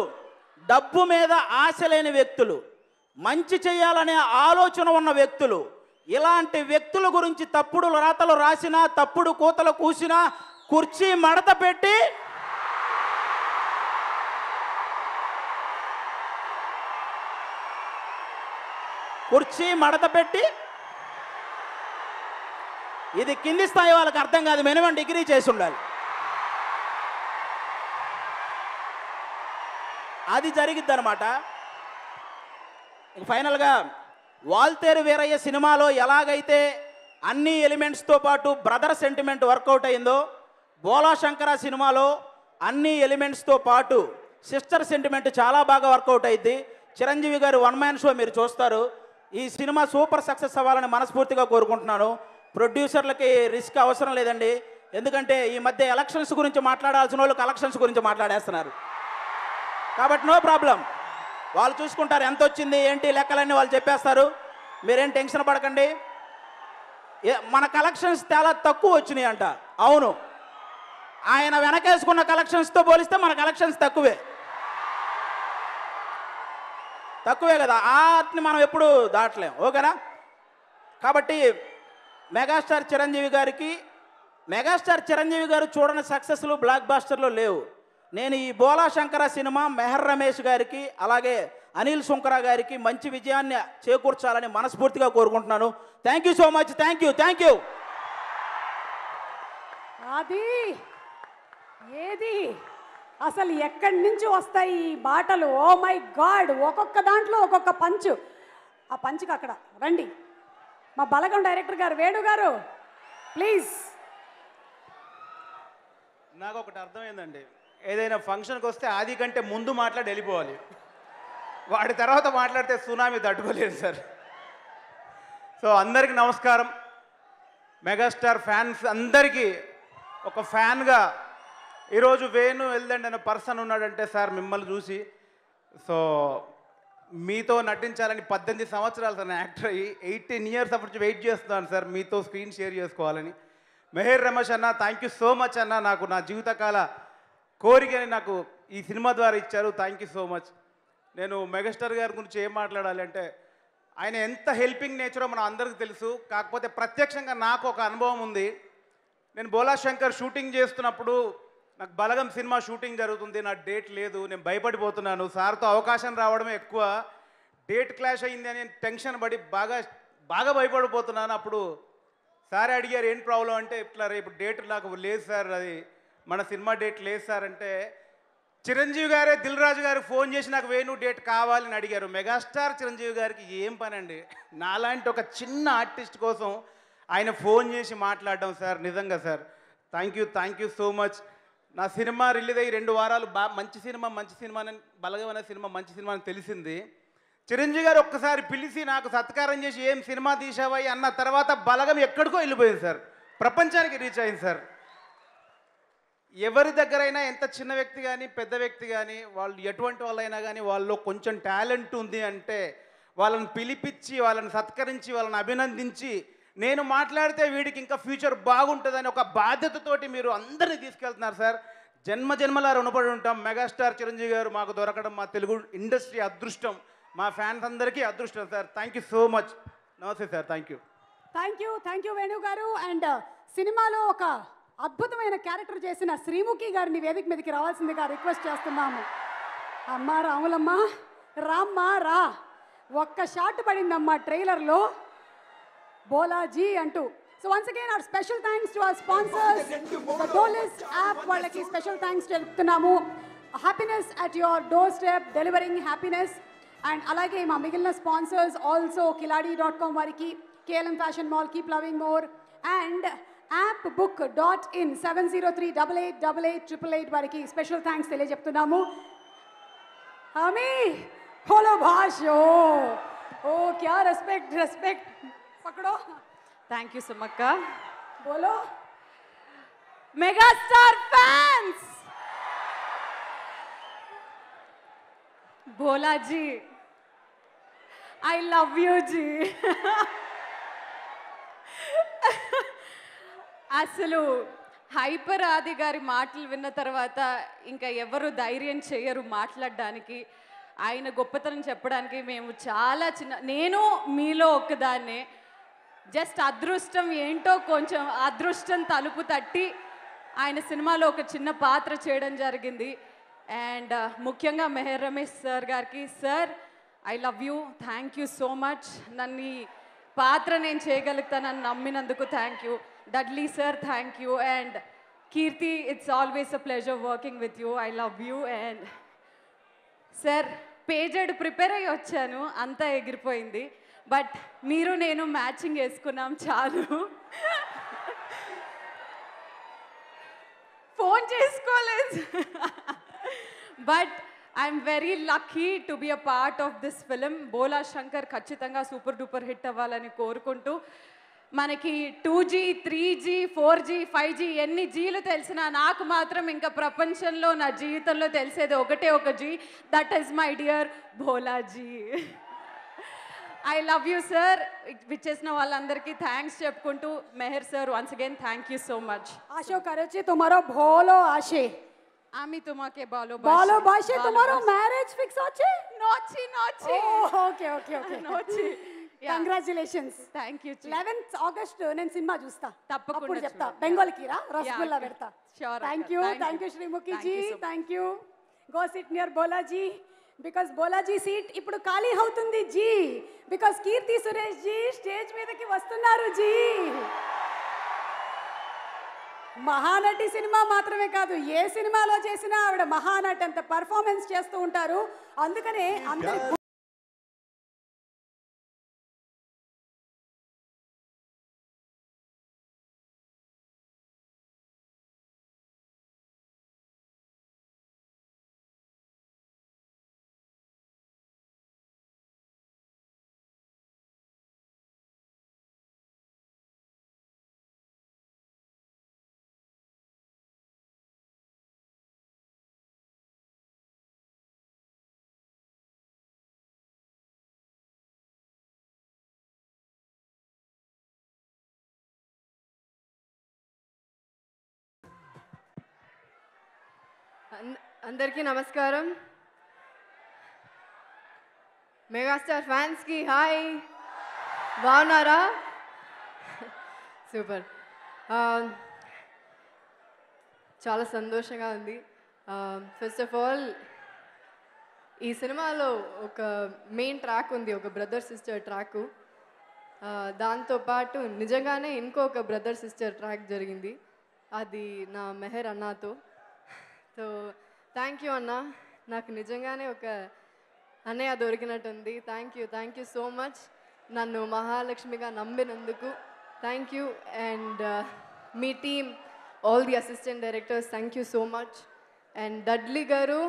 Speaker 15: డబ్బు మీద ఆశ లేని వ్యక్తులు, మంచి చేయాలనే ఆలోచన ఉన్న వ్యక్తులు. ఇలాంటి వ్యక్తుల గురించి తప్పుడు రాతలు రాసినా, తప్పుడు కూతలు కూసినా కుర్చీ మడత పెట్టి ఇది కింది స్థాయి వాళ్ళకి అర్థం కాదు, మినిమం డిగ్రీ చేసి ఉండాలి. అది జరిగిద్ది అనమాట. ఫైనల్గా వాల్తేరు వీరయ్య సినిమాలో ఎలాగైతే అన్ని ఎలిమెంట్స్తో పాటు బ్రదర్ సెంటిమెంట్ వర్కౌట్ అయిందో, బోలా శంకర సినిమాలో అన్ని ఎలిమెంట్స్తో పాటు సిస్టర్ సెంటిమెంట్ చాలా బాగా వర్కౌట్ అయింది. చిరంజీవి గారు 1 మ్యాన్ షో మీరు చూస్తారు. ఈ సినిమా సూపర్ సక్సెస్ అవ్వాలని మనస్ఫూర్తిగా కోరుకుంటున్నాను. ప్రొడ్యూసర్లకి రిస్క్ అవసరం లేదండి, ఎందుకంటే ఈ మధ్య ఎలక్షన్స్ గురించి మాట్లాడాల్సిన వాళ్ళు కలెక్షన్స్ గురించి మాట్లాడేస్తున్నారు కాబట్టి నో ప్రాబ్లం. వాళ్ళు చూసుకుంటారు ఎంత వచ్చింది ఏంటి లెక్కలన్నీ వాళ్ళు చెప్పేస్తారు. మీరేం టెన్షన్ పడకండి. మన కలెక్షన్స్ చాలా తక్కువ వచ్చినాయి అంట. అవును, ఆయన వెనకేసుకున్న కలెక్షన్స్తో పోలిస్తే మన కలెక్షన్స్ తక్కువే కదా. ఆర్ట్ని మనం ఎప్పుడు దాటలేం, ఓకేనా? కాబట్టి మెగాస్టార్ చిరంజీవి గారు చూడని సక్సెస్లు బ్లాక్ బాస్టర్లో లేవు. నేను ఈ బోలా శంకర సినిమా మెహర్ రమేష్ గారికి అలాగే అనిల్ సుంకర గారికి మంచి విజయాన్ని చేకూర్చాలని మనస్ఫూర్తిగా కోరుకుంటున్నాను. Thank you so much. Thank you.
Speaker 1: అది ఏది అసలు ఎక్కడి నుంచి వస్తాయి ఈ బాటలు? ఓ మై గాడ్, ఒక్కొక్క దాంట్లో ఒక్కొక్క పంచు. ఆ పంచుకి అక్కడ రండి మా బలగం డైరెక్టర్ గారు, వేణు గారు ప్లీజ్.
Speaker 6: నాకు ఒకటి అర్థమైందండి, ఏదైనా ఫంక్షన్కి వస్తే ఆది కంటే ముందు మాట్లాడి వెళ్ళిపోవాలి. వాడి తర్వాత మాట్లాడితే సునామీ తట్టుకోలేదు సార్. సో అందరికీ నమస్కారం. మెగాస్టార్ ఫ్యాన్స్ అందరికీ ఒక ఫ్యాన్గా ఈరోజు వేణు వెల్దండి అనే పర్సన్ ఉన్నాడంటే సార్ మిమ్మల్ని చూసి, సో మీతో నటించాలని 18 సంవత్సరాలు తన యాక్టర్ అయ్యి 18 ఇయర్స్ అప్పటి వెయిట్ చేస్తున్నాను సార్ మీతో స్క్రీన్ షేర్ చేసుకోవాలని. మెహర్ రమేష్ అన్న, థ్యాంక్ యూ సో మచ్ అన్న. నాకు నా జీవితకాల కోరికని నాకు ఈ సినిమా ద్వారా ఇచ్చారు. Thank you so much. నేను మెగాస్టార్ గారి గురించి ఏం మాట్లాడాలి అంటే, ఆయన ఎంత హెల్పింగ్ నేచరో మనం అందరికీ తెలుసు. కాకపోతే ప్రత్యక్షంగా నాకు ఒక అనుభవం ఉంది. నేను బోలా శంకర్ షూటింగ్ చేస్తున్నప్పుడు నాకు బలగం సినిమా షూటింగ్ జరుగుతుంది, నా డేట్ లేదు, నేను భయపడిపోతున్నాను. సార్తో అవకాశం రావడమే ఎక్కువ, డేట్ క్లాష్ అయింది అని టెన్షన్ పడి బాగా భయపడిపోతున్నాను. అప్పుడు సార్ అడిగారు ఏం ప్రాబ్లం అంటే, ఇట్లా రేపు డేట్ నాకు లేదు సార్, అది మన సినిమా డేట్ లేదు సార్ అంటే, చిరంజీవి గారే దిల్ రాజు గారికి ఫోన్ చేసి నాకు వేణు డేట్ కావాలని అడిగారు. మెగాస్టార్ చిరంజీవి గారికి ఏం పని అండి, నాలాంటి ఒక చిన్న ఆర్టిస్ట్ కోసం ఆయన ఫోన్ చేసి మాట్లాడడం. సార్ నిజంగా sir thank you so much. నా సినిమా రిలీజ్ అయ్యి 2 వారాలు మంచి సినిమా అని, బలగం అనే సినిమా మంచి సినిమా అని తెలిసింది. చిరంజీవి గారు ఒక్కసారి పిలిచి నాకు సత్కారం చేసి ఏం సినిమా తీసావాయి అన్న తర్వాత బలగం ఎక్కడికో వెళ్ళిపోయింది సార్, ప్రపంచానికి రీచ్ అయింది సార్. ఎవరి దగ్గరైనా ఎంత చిన్న వ్యక్తి కానీ పెద్ద వ్యక్తి కానీ వాళ్ళు ఎటువంటి వాళ్ళైనా కానీ వాళ్ళలో కొంచెం టాలెంట్ ఉంది అంటే వాళ్ళని పిలిపించి వాళ్ళని సత్కరించి వాళ్ళని అభినందించి నేను మాట్లాడితే వీడికి ఇంకా ఫ్యూచర్ బాగుంటుందని ఒక బాధ్యతతోటి మీరు అందరినీ తీసుకెళ్తున్నారు సార్. జన్మలా రుణపడి ఉంటాం. మెగాస్టార్ చిరంజీవి గారు మాకు దొరకడం మా తెలుగు ఇండస్ట్రీ అదృష్టం, మా ఫ్యాన్స్ అందరికీ అదృష్టం sir. Thank you so much. నమస్తే సార్. థ్యాంక్ యూ
Speaker 1: వేణు గారు. అండ్ సినిమాలో ఒక అద్భుతమైన క్యారెక్టర్ చేసిన శ్రీముఖి గారిని వేదిక మీదకి రావాల్సిందిగా రిక్వెస్ట్ చేస్తున్నాము. అమ్మా రాములమ్మ రామ్మా రా, ఒక్క షాట్ పడిందమ్మా ట్రైలర్లో బోలాజీ అంటూ. So once again our special thanks to our sponsors, the Dolist app వాళ్ళకి స్పెషల్ థ్యాంక్స్ చెప్తున్నాము. Happiness at your doorstep, delivering happiness. And అలాగే మా మిగిలిన స్పాన్సర్స్ ఆల్సో kiladi.com వారికి, KLM fashion mall, keep loving more and appbook.in 703888888 వారికి special thanks తెలియజెప్తున్నాము. హమీ హోలో భాషో ఓ క్యా రెస్పెక్ట్ పకడో.
Speaker 16: Thank you Sumakka.
Speaker 1: బోలో
Speaker 16: megastar fans, Bholaji I love you ji. అసలు హైపర్ ఆది గారి మాటలు విన్న తర్వాత ఇంకా ఎవరు ధైర్యం చేయరు మాట్లాడడానికి, ఆయన గొప్పతనం చెప్పడానికి. మేము చాలా నేను మీలో ఒక్కదాన్నే. జస్ట్ అదృష్టం ఏంటో కొంచెం అదృష్టం తలుపు తట్టి ఆయన సినిమాలో ఒక చిన్న పాత్ర చేయడం జరిగింది. అండ్ ముఖ్యంగా మెహర్ రమేష్ సార్ గారికి, sir I love you, thank you so much. నన్ను ఈ పాత్ర నేను చేయగలుగుతానని నమ్మినందుకు thank you. Dudley sir, thank you. And Kirti, it's always a pleasure working with you. I love you. And sir, పేజెడ్ ప్రిపేర్ అయ్యి వచ్చాను, అంతా ఎగిరిపోయింది. బట్ మీరు నేను మ్యాచింగ్ వేసుకున్నాం చాలు. ఫోన్ చేసుకోలేదు. But I'm very lucky to be a part of this film. Bhola Shankar ఖచ్చితంగా సూపర్ డూపర్ హిట్ అవ్వాలని కోరుకుంటూ, మనకి 2G 3G 4G 5G ఎన్ని జీలు తెలిసినా నాకు మాత్రం ఇంకా ప్రపంచంలో నా జీవితంలో తెలిసేది ఒకటే ఒక ji, that is my dear Bholaji. I love you sir. విచ్చేసిన వాళ్ళందరికీ థ్యాంక్స్ చెప్పుకుంటూ, Meher sir once again thank you so much.
Speaker 1: आशो करे छे तुम्हारो भोलो आशे
Speaker 16: आमी तुम्हाके बालो
Speaker 1: बाशे तुम्हारो मैरिज फिक्स होचे
Speaker 16: नोची
Speaker 1: ओके ओके ओके
Speaker 16: नोची.
Speaker 1: Congratulations.
Speaker 16: Thank you.
Speaker 1: 11th August నేను సినిమా చూస్తా,
Speaker 16: తప్పకుండా
Speaker 1: అప్పుడు చెప్తా. బెంగాల్కి రా, రసగుల్లా పెడతా.
Speaker 16: Sure,
Speaker 1: thank you Sreemukhi ji. Thank you. Go sit near Bholaji because Bholaji seat ఇప్పుడు ఖాళీ అవుతుంది జీ, బికాస్ కీర్తి సురేష్ జీ స్టేజ్ మీదకి వస్తున్నారు జీ. మహానటి సినిమా మాత్రమే కాదు, ఏ సినిమాలో చేసినా ఆవిడ మహానటి అంత పర్ఫార్మెన్స్ చేస్తూ ఉంటారు. అందుకనే అందరి
Speaker 17: అందరికీ నమస్కారం. మెగాస్టార్ ఫ్యాన్స్కి హాయ్, బాగున్నారా? సూపర్. చాలా సంతోషంగా ఉంది. ఫస్ట్ ఆఫ్ ఆల్ ఈ సినిమాలో ఒక మెయిన్ ట్రాక్ ఉంది, ఒక బ్రదర్ సిస్టర్ ట్రాకు. దాంతోపాటు నిజంగానే ఇంకొక బ్రదర్ సిస్టర్ ట్రాక్ జరిగింది, అది నా మెహర్ అన్నతో. సో థ్యాంక్ యూ అన్న, నాకు నిజంగానే ఒక అన్నయ్య దొరికినట్టుంది. థ్యాంక్ యూ సో మచ్, నన్ను మహాలక్ష్మిగా నమ్మినందుకు థ్యాంక్ యూ. అండ్ మీ team, all the assistant directors, thank you so much. And Dudley garu,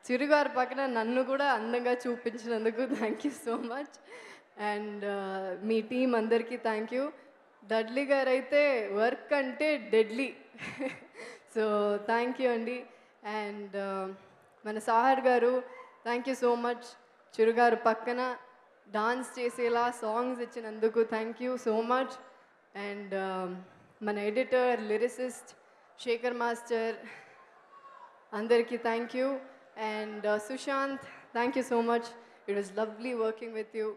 Speaker 17: Chiru garu పక్కన నన్ను కూడా అందంగా చూపించినందుకు thank you so much. And మీ టీం అందరికీ థ్యాంక్ యూ. డడ్లీ గారు అయితే వర్క్ అంటే డెడ్లీ. సో థ్యాంక్ యూ అండి. అండ్ మన Sagar garu, thank you so much. Chiru garu పక్కన డాన్స్ చేసేలా సాంగ్స్ ఇచ్చినందుకు thank you so much. And మన ఎడిటర్, లిరిసిస్ట్ శేఖర్ మాస్టర్, అందరికీ thank you. And Sushanth, thank you so much. It was lovely working with you.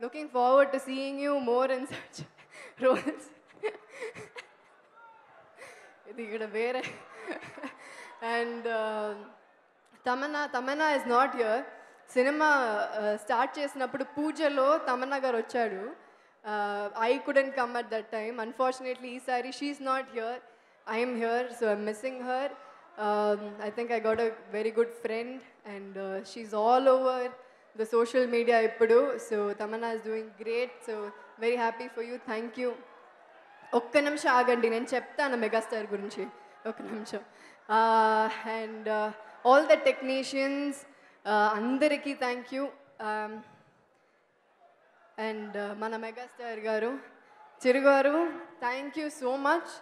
Speaker 17: Looking forward to seeing you more in such roles. ఇది ఇక్కడ వేరే. And Tamannaah is not here. Cinema start చేసినప్పుడు పూజలో తమన్నా గారు వచ్చాడు. I couldn't come at that time. Unfortunately ఈసారి she's not here, I am here, so I'm missing her. I think I got a very good friend, and she's all over the social media ippudu. So Tamanna is doing great. So very happy for you. Thank you. ఒక్క నిమిషం ఆగండి, నేను చెప్తాను megastar గురించి. ఒక్క నిమిషం. And all the technicians అందరికీ thank you. And మన మెగాస్టార్ గారు, చిరుగారు, థ్యాంక్ యూ సో మచ్.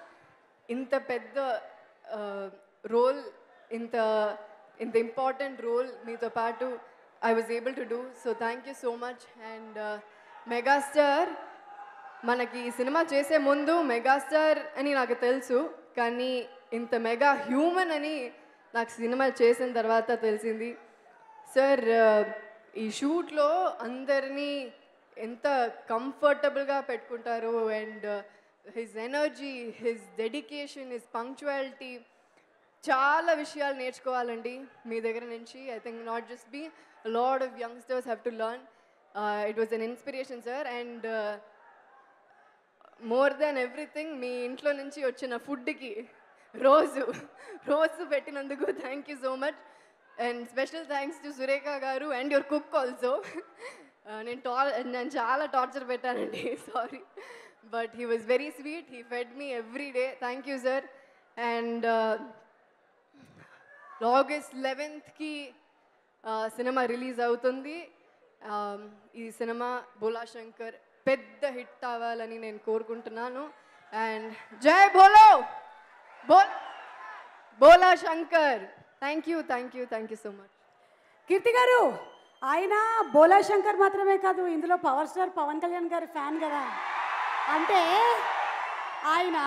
Speaker 17: ఇంత పెద్ద రోల్, ఇంత ఇంపార్టెంట్ రోల్ మీతో పాటు I was able to do. So thank you so much. And megastar, మనకి ఈ సినిమా చేసే ముందు మెగాస్టార్ అని నాకు తెలుసు, కానీ ఇంత మెగా హ్యూమన్ అని నాకు సినిమా చేసిన తర్వాత తెలిసింది. సార్ ఈ షూట్లో అందరినీ ఎంత కంఫర్టబుల్గా పెట్టుకుంటారు. And his energy, his dedication, his punctuality, చాలా విషయాలు నేర్చుకోవాలండి మీ దగ్గర నుంచి. I think not just be, lot of youngsters have to learn. It was an inspiration sir. And more than everything, మీ ఇంట్లో నుంచి వచ్చిన ఫుడ్కి రోజు పెట్టినందుకు thank you so much. And special thanks to Surekha garu and your cook also. నేను చాలా torture పెట్టానండి, sorry. But he was very sweet. He fed me every day. Thank you, sir. And August 11th ki cinema release avutundi. Ee cinema Bola Shankar pedda hit avalani nenu korukuntunnanu. And Jai Bolo! Bola Shankar. Thank you so much.
Speaker 1: కీర్తి గారు, ఆయన బోలా శంకర్ మాత్రమే కాదు, ఇందులో power star Pawan Kalyan గారి fan కదా. అంటే ఆయన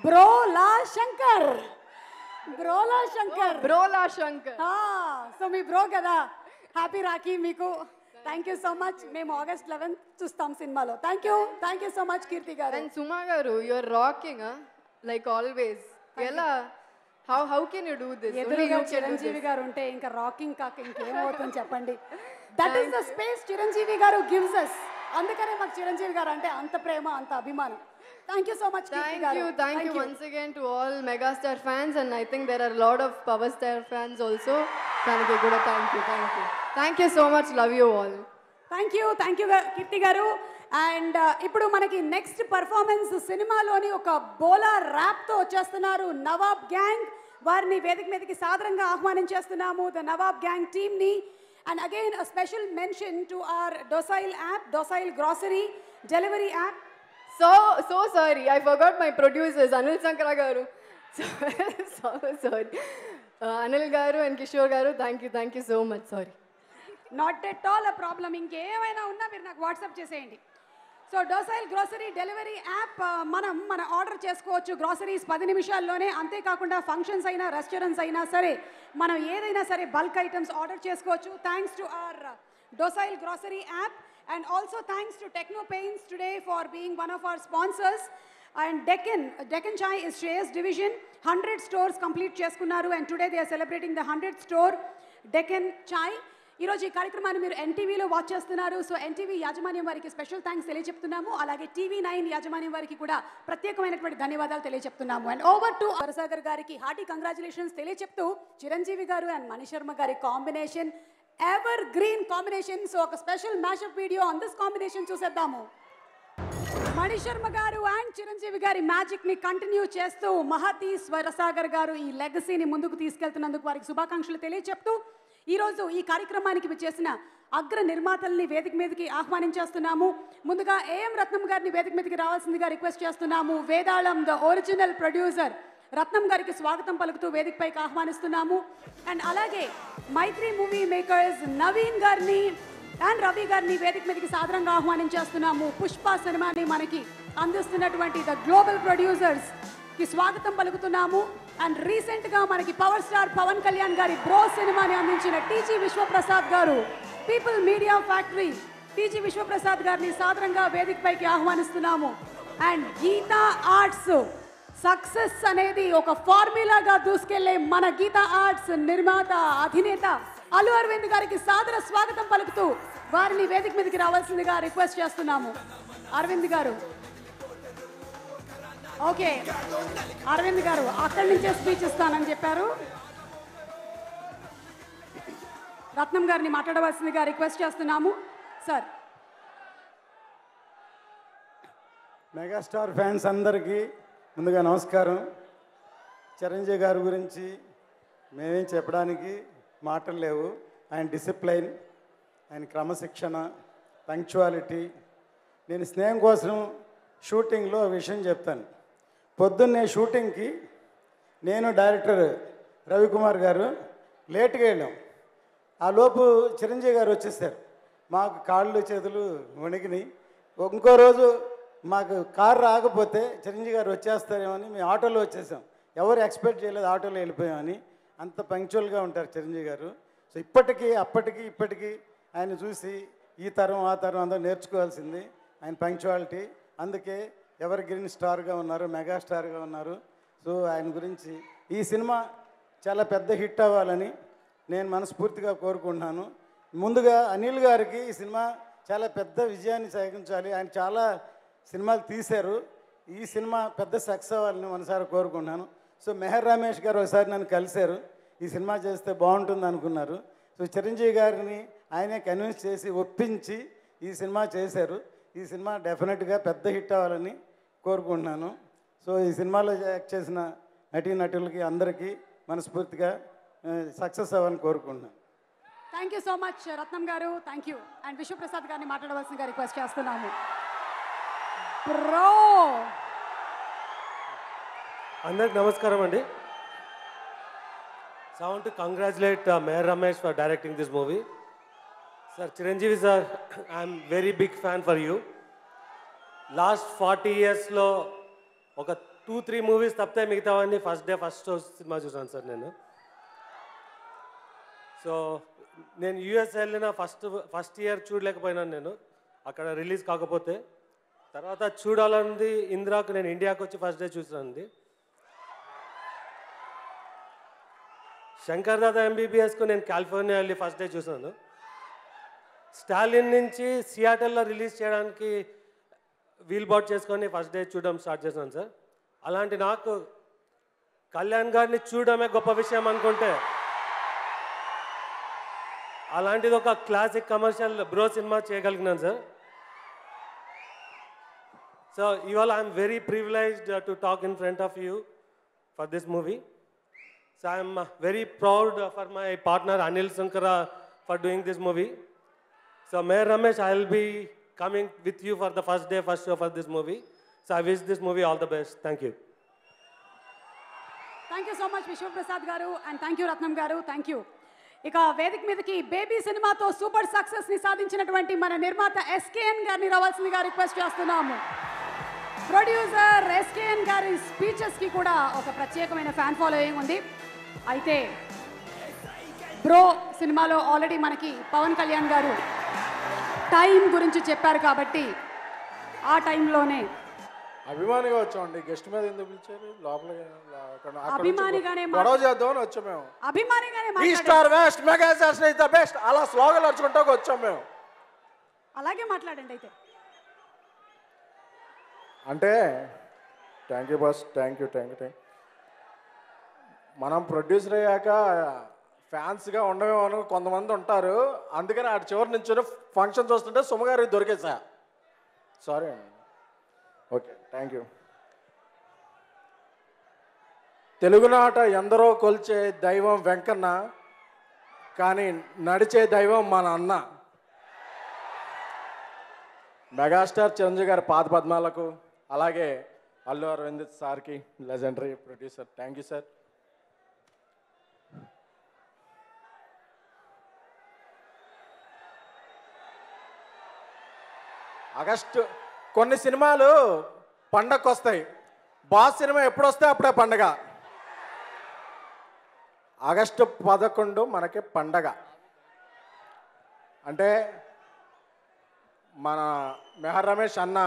Speaker 1: బ్రోలా శంకర్. సో మీ బ్రో కదా. హ్యాపీ రాఖీ మీకు. Thank you so much. మేము August 11th చూస్తాం సినిమాలో. Thank you so much Keerthy garu.
Speaker 17: And Suma garu, you are rocking like always. ఎలా, how can you do this?
Speaker 1: ఎదురుగా చిరంజీవి గారు ఉంటే ఇంకా రాకింగ్ కాక ఇంకేమవుతుంది చెప్పండి. That is the space Chiranjeevi garu gives us. అందుకనే మాకు చిరంజీవి గారు అంటే అంత ప్రేమ, అంత అభిమానం. Thank you so much.
Speaker 17: Thank you once again to all Megastar fans, and I think there are a lot of Power Star fans also. Thank you so much. Love you all.
Speaker 1: Thank you Keerthy garu. And ఇప్పుడు మనకి next performance సినిమాలోని ఒక బోలా ర్యాప్తో వచ్చేస్తున్నారు Nawab gang. వారిని వేదిక మీదకి సాదరంగా ఆహ్వానించేస్తున్నాము, the Nawab gang టీమ్ని. And again, a special mention to our Docile app, Docile Grocery Delivery app.
Speaker 17: So sorry, I forgot my producers, Anil Sankara garu. So sorry. Anil garu and Kishore garu, thank you so much, sorry.
Speaker 1: Not at all a problem. ఇంకేమైనా ఉన్నా మీరు నాకు WhatsApp చేసేయండి. So డోసైల్ grocery delivery app మన order చేసుకోవచ్చు groceries 10 నిమిషాల్లోనే. అంతేకాకుండా functions అయినా రెస్టారెంట్స్ అయినా సరే మనం ఏదైనా సరే బల్క్ ఐటమ్స్ ఆర్డర్ చేసుకోవచ్చు. Thanks to our Dolist grocery app and also thanks to techno paints today for being one of our sponsors. And Deccan chai is Shreyas division 100 stores complete చేసుకున్నారు and today they are celebrating the 100th store Deccan chai. ఈరోజు ఈ కార్యక్రమాన్ని మీరు ఎన్టీవీలో watch చేస్తున్నారు. So NTV యాజమాన్యం వారికి special thanks తెలియజెప్తున్నాము. అలాగే TV9 యాజమాన్యం వారికి కూడా ప్రత్యేకమైనటువంటి ధన్యవాదాలు తెలియజెప్తున్నాము. అండ్ ఓవర్ టు వరసాగర్ గారికి హార్టీ కంగ్రాచులేషన్స్ తెలియజెప్తూ చిరంజీవి గారు అండ్ మణిశర్మ గారి combination evergreen combination. So ఒక special mashup video on this combination చూసేద్దాము. మణిశర్మ గారు అండ్ చిరంజీవి గారి మ్యాజిక్ ని కంటిన్యూ చేస్తూ మహతి స్వరసాగర్ గారు ఈ లెగసీని ముందుకు తీసుకెళ్తున్నందుకు వారికి శుభాకాంక్షలు తెలియజెప్తూ ఈరోజు ఈ కార్యక్రమానికి విచ్చేసిన అగ్ర నిర్మాతల్ని వేదిక మీదకి ఆహ్వానించేస్తున్నాము. ముందుగా ఏఎం రత్నం గారిని వేదిక మీదకి రావాల్సిందిగా రిక్వెస్ట్ చేస్తున్నాము. వేదాళం ద ఒరిజినల్ ప్రొడ్యూసర్ రత్నం గారికి స్వాగతం పలుకుతూ వేదికపైకి ఆహ్వానిస్తున్నాము. అండ్ అలాగే మైత్రి మూవీ మేకర్స్ నవీన్ గారిని అండ్ రవి గారిని వేదిక మీదకి సాదరంగా ఆహ్వానించేస్తున్నాము. పుష్ప సినిమాని మనకి అందిస్తున్నటువంటి ద గ్లోబల్ ప్రొడ్యూసర్స్ కి స్వాగతం పలుకుతున్నాము. అండ్ రీసెంట్గా మనకి పవర్ స్టార్ పవన్ కళ్యాణ్ గారి బ్రో సినిమాని అందించిన టీజీ విశ్వప్రసాద్ గారు people media factory TG Vishwaprasad గారిని సాదరంగా వేదికపైకి ఆహ్వానిస్తున్నాము. అండ్ గీతా ఆర్ట్స్ సక్సెస్ అనేది ఒక ఫార్ములాగా దూసుకెళ్లే మన గీతా ఆర్ట్స్ నిర్మాత అధినేత అల్లు అరవింద్ గారికి సాదర స్వాగతం పలుకుతూ వారిని వేదిక మీదకి రావాల్సిందిగా రిక్వెస్ట్ చేస్తున్నాము. అరవింద్ గారు ఓకే అరవింద్ గారు అక్కడి నుంచే స్పీచ్ ఇస్తానని చెప్పారు. రత్నం గారిని మాట్లాడవలసిందిగా రిక్వెస్ట్ చేస్తున్నాము. సార్
Speaker 18: మెగాస్టార్ ఫ్యాన్స్ అందరికీ ముందుగా నమస్కారం. చిరంజీవి గారి గురించి మేమేం చెప్పడానికి మాటలు లేవు. ఆయన డిసిప్లైన్, ఆయన క్రమశిక్షణ, పంక్చువాలిటీ. నేను స్నేహం కోసం షూటింగ్లో విషయం చెప్తాను. పొద్దున్నే షూటింగ్కి నేను డైరెక్టర్ రవికుమార్ గారు లేట్గా వెళ్ళాం. ఆ లోపు చిరంజీవి గారు వచ్చేసారు. మాకు కాళ్ళు చేతులు వణికినాయి. ఇంకో రోజు మాకు కారు రాకపోతే చిరంజీవి గారు వచ్చేస్తారేమని మేము ఆటోలో వచ్చేసాం. ఎవరు ఎక్స్పెక్ట్ చేయలేదు ఆటోలో వెళ్ళిపోయామని. అంత పంక్చువల్గా ఉంటారు చిరంజీవి గారు. సో ఇప్పటికీ ఇప్పటికీ ఆయన చూసి ఈ తరం ఆ తరం అందరూ నేర్చుకోవాల్సింది ఆయన పంక్చువాలిటీ. అందుకే ఎవర్ గ్రీన్ స్టార్గా ఉన్నారు, మెగాస్టార్గా ఉన్నారు. సో ఆయన గురించి ఈ సినిమా చాలా పెద్ద హిట్ అవ్వాలని నేను మనస్ఫూర్తిగా కోరుకుంటున్నాను. ముందుగా అనిల్ గారికి ఈ సినిమా చాలా పెద్ద విజయాన్ని సాధించాలి. ఆయన చాలా సినిమాలు తీశారు. ఈ సినిమా పెద్ద సక్సెస్ అవ్వాలని మనసారా కోరుకుంటున్నాను. సో మెహర్ రమేష్ గారు ఒకసారి నన్ను కలిశారు. ఈ సినిమా చేస్తే బాగుంటుంది అనుకున్నారు. సో చిరంజీవి గారిని ఆయనే కన్విన్స్ చేసి ఒప్పించి ఈ సినిమా చేశారు. ఈ సినిమా డెఫినెట్గా పెద్ద హిట్ అవ్వాలని కోరుకుంటున్నాను. సో ఈ సినిమాలో యాక్ట్ చేసిన నటీనటులకి అందరికీ మనస్ఫూర్తిగా సక్సెస్ అవ్వాలని కోరుకుంటున్నాను.
Speaker 1: థ్యాంక్ యూ సో మచ్ రత్నం గారు. Thank you. అండ్ విశ్వప్రసాద్ గారిని మాట్లాడవలసిందిగా రిక్వెస్ట్ చేస్తున్నాము. బ్రో
Speaker 19: అందరికి నమస్కారం అండి. So I want to congratulate Meher Ramesh for directing this movie. Sir, Chiranjeevi sir, I'm very big fan for you. Last 40 years లో ఒక 2-3 movies తప్పితే మిగతావన్నీ first day first show cinema చూసాను సార్ నేను. సో నేను యూఎస్ వెళ్ళిన first year చూడలేకపోయినాను నేను అక్కడ రిలీజ్ కాకపోతే. తర్వాత చూడాలన్నది ఇందిరాకు నేను ఇండియాకి వచ్చి ఫస్ట్ డే చూసానండి. శంకర్ దాదా ఎంబీబీఎస్కు నేను కాలిఫోర్నియా వెళ్ళి ఫస్ట్ డే చూసాను. స్టాలిన్ నుంచి సియాటల్లో రిలీజ్ చేయడానికి వీల్ బౌట్ చేసుకొని ఫస్ట్ డే చూడడం స్టార్ట్ చేశాను సార్. అలాంటి నాకు కళ్యాణ్ గారిని చూడడమే గొప్ప విషయం అనుకుంటే అలాంటిది ఒక క్లాసిక్ కమర్షియల్ బ్రో సినిమా చేయగలిగినాను సార్. సో ఇవాళ I'm very privileged to talk in front of you for this movie. So I am very proud for my partner Anil Sankara for doing this movie. So Meher Ramesh, I will be coming with you for the first day, first show for this movie. So I wish this movie all the best. Thank you.
Speaker 1: Thank you so much Vishwaprasad గారు and thank you రత్నం గారు. Thank you. ఇక వేదిక మీదకి baby సినిమాతో super success ని సాధించినటువంటి మన నిర్మాత ఎస్కేఎన్ గారిని రావాల్సిందిగా రిక్వెస్ట్ చేస్తున్నాము. ప్రొడ్యూసర్ ఎస్కేఎన్ గారి స్పీచెస్ కి కూడా ఒక ప్రత్యేకమైన ఫ్యాన్ ఫాలోయింగ్ ఉంది. అయితే బ్రో సినిమాలో ఆల్రెడీ మనకి పవన్ కళ్యాణ్ గారు టైం గురించి చెప్పారు కాబట్టి ఆ టైంలోనే
Speaker 20: అభిమానిగా వచ్చామండి. గెస్ట్ మీద ఎందుకు పిలిచారు? లోపల
Speaker 1: అభిమానిగానే
Speaker 20: గొడవ చేద్దామని వచ్చాం మేము.
Speaker 1: అభిమానిగానే
Speaker 20: ఈ star west mega star is the best అలా స్లోగన్ నడుచుకుంటూ వచ్చాం మేము.
Speaker 1: అలాగే మాట్లాడండి. అయితే
Speaker 20: అంటే thank you boss, thank you. మనం ప్రొడ్యూసర్ అయ్యాక ఫ్యాన్స్గా ఉండమేమో కొంతమంది ఉంటారు. అందుకని ఆ చివరి నుంచి ఫంక్షన్ చూస్తుంటే సుమగారికి దొరికేసా. సారీ అండి. Okay, thank you. తెలుగునాట ఎందరో కొలిచే దైవం వెంకన్న, కానీ నడిచే దైవం మన అన్న. మెగాస్టార్ చిరంజీవి గారి పాద పద్మాలకు, అలాగే అల్లు అరవింద్ సార్కి, legendary producer, thank you sir. August కొన్ని సినిమాలు పండగకు వస్తాయి. బాస్ సినిమా ఎప్పుడు వస్తే అప్పుడే పండగ. ఆగస్టు 11 మనకి పండగ. అంటే మన మెహర్ రమేష్ అన్న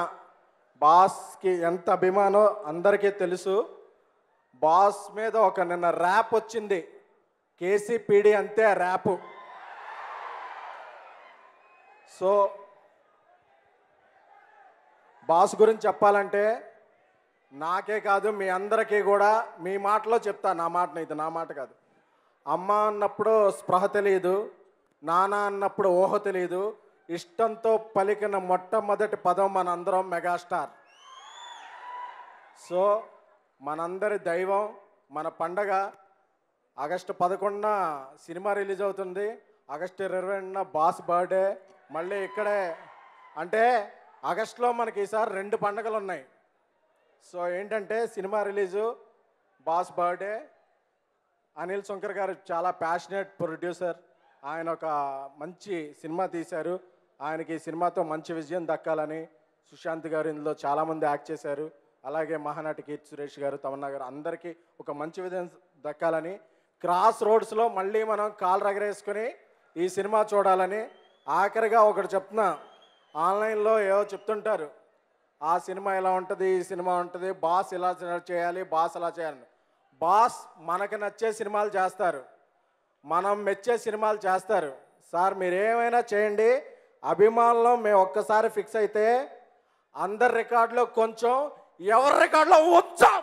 Speaker 20: బాస్కి ఎంత అభిమానో అందరికీ తెలుసు. బాస్ మీద ఒక నిన్న ర్యాప్ వచ్చింది, కేసీపీడి అంతే ర్యాపు. సో బాస్ గురించి చెప్పాలంటే నాకే కాదు మీ అందరికీ కూడా మీ మాటలో చెప్తా. నా మాటని, ఇది నా మాట కాదు. అమ్మ అన్నప్పుడు స్పృహ తెలియదు, నాన్న అన్నప్పుడు ఊహ తెలియదు, ఇష్టంతో పలికిన మొట్టమొదటి పదం మనందరం మెగాస్టార్. సో మనందరి దైవం, మన పండగ. ఆగస్టు 11న సినిమా రిలీజ్ అవుతుంది. ఆగస్టు 22న బాస్ బర్త్డే. మళ్ళీ ఇక్కడే అంటే ఆగస్టులో మనకి ఈసారి 2 పండుగలు ఉన్నాయి. సో ఏంటంటే cinema release, boss birthday. Anil Shankar గారు చాలా ప్యాషనేట్ ప్రొడ్యూసర్. ఆయన ఒక మంచి సినిమా తీశారు. ఆయనకి ఈ సినిమాతో మంచి విజయం దక్కాలని. సుశాంత్ గారు ఇందులో చాలామంది యాక్ట్ చేశారు. అలాగే మహానటి కీర్తి సురేష్ గారు, తమన్నా గారు, అందరికీ ఒక మంచి విజయం దక్కాలని. క్రాస్ రోడ్స్లో మళ్ళీ మనం కాలు రగరేసుకొని ఈ సినిమా చూడాలని. ఆఖరిగా ఒకటి చెప్తున్నా, ఆన్లైన్లో ఏవో చెప్తుంటారు, ఆ సినిమా ఇలా ఉంటుంది, ఈ సినిమా ఉంటుంది, బాస్ ఇలా చేయాలి, బాస్ అలా చేయాలి. బాస్ మనకు నచ్చే సినిమాలు చేస్తారు, మనం మెచ్చే సినిమాలు చేస్తారు. సార్ మీరు ఏమైనా చేయండి, అభిమానులు మేము ఒక్కసారి ఫిక్స్ అయితే అందరి రికార్డులో కొంచెం, ఎవరి రికార్డులో ఉంచాం.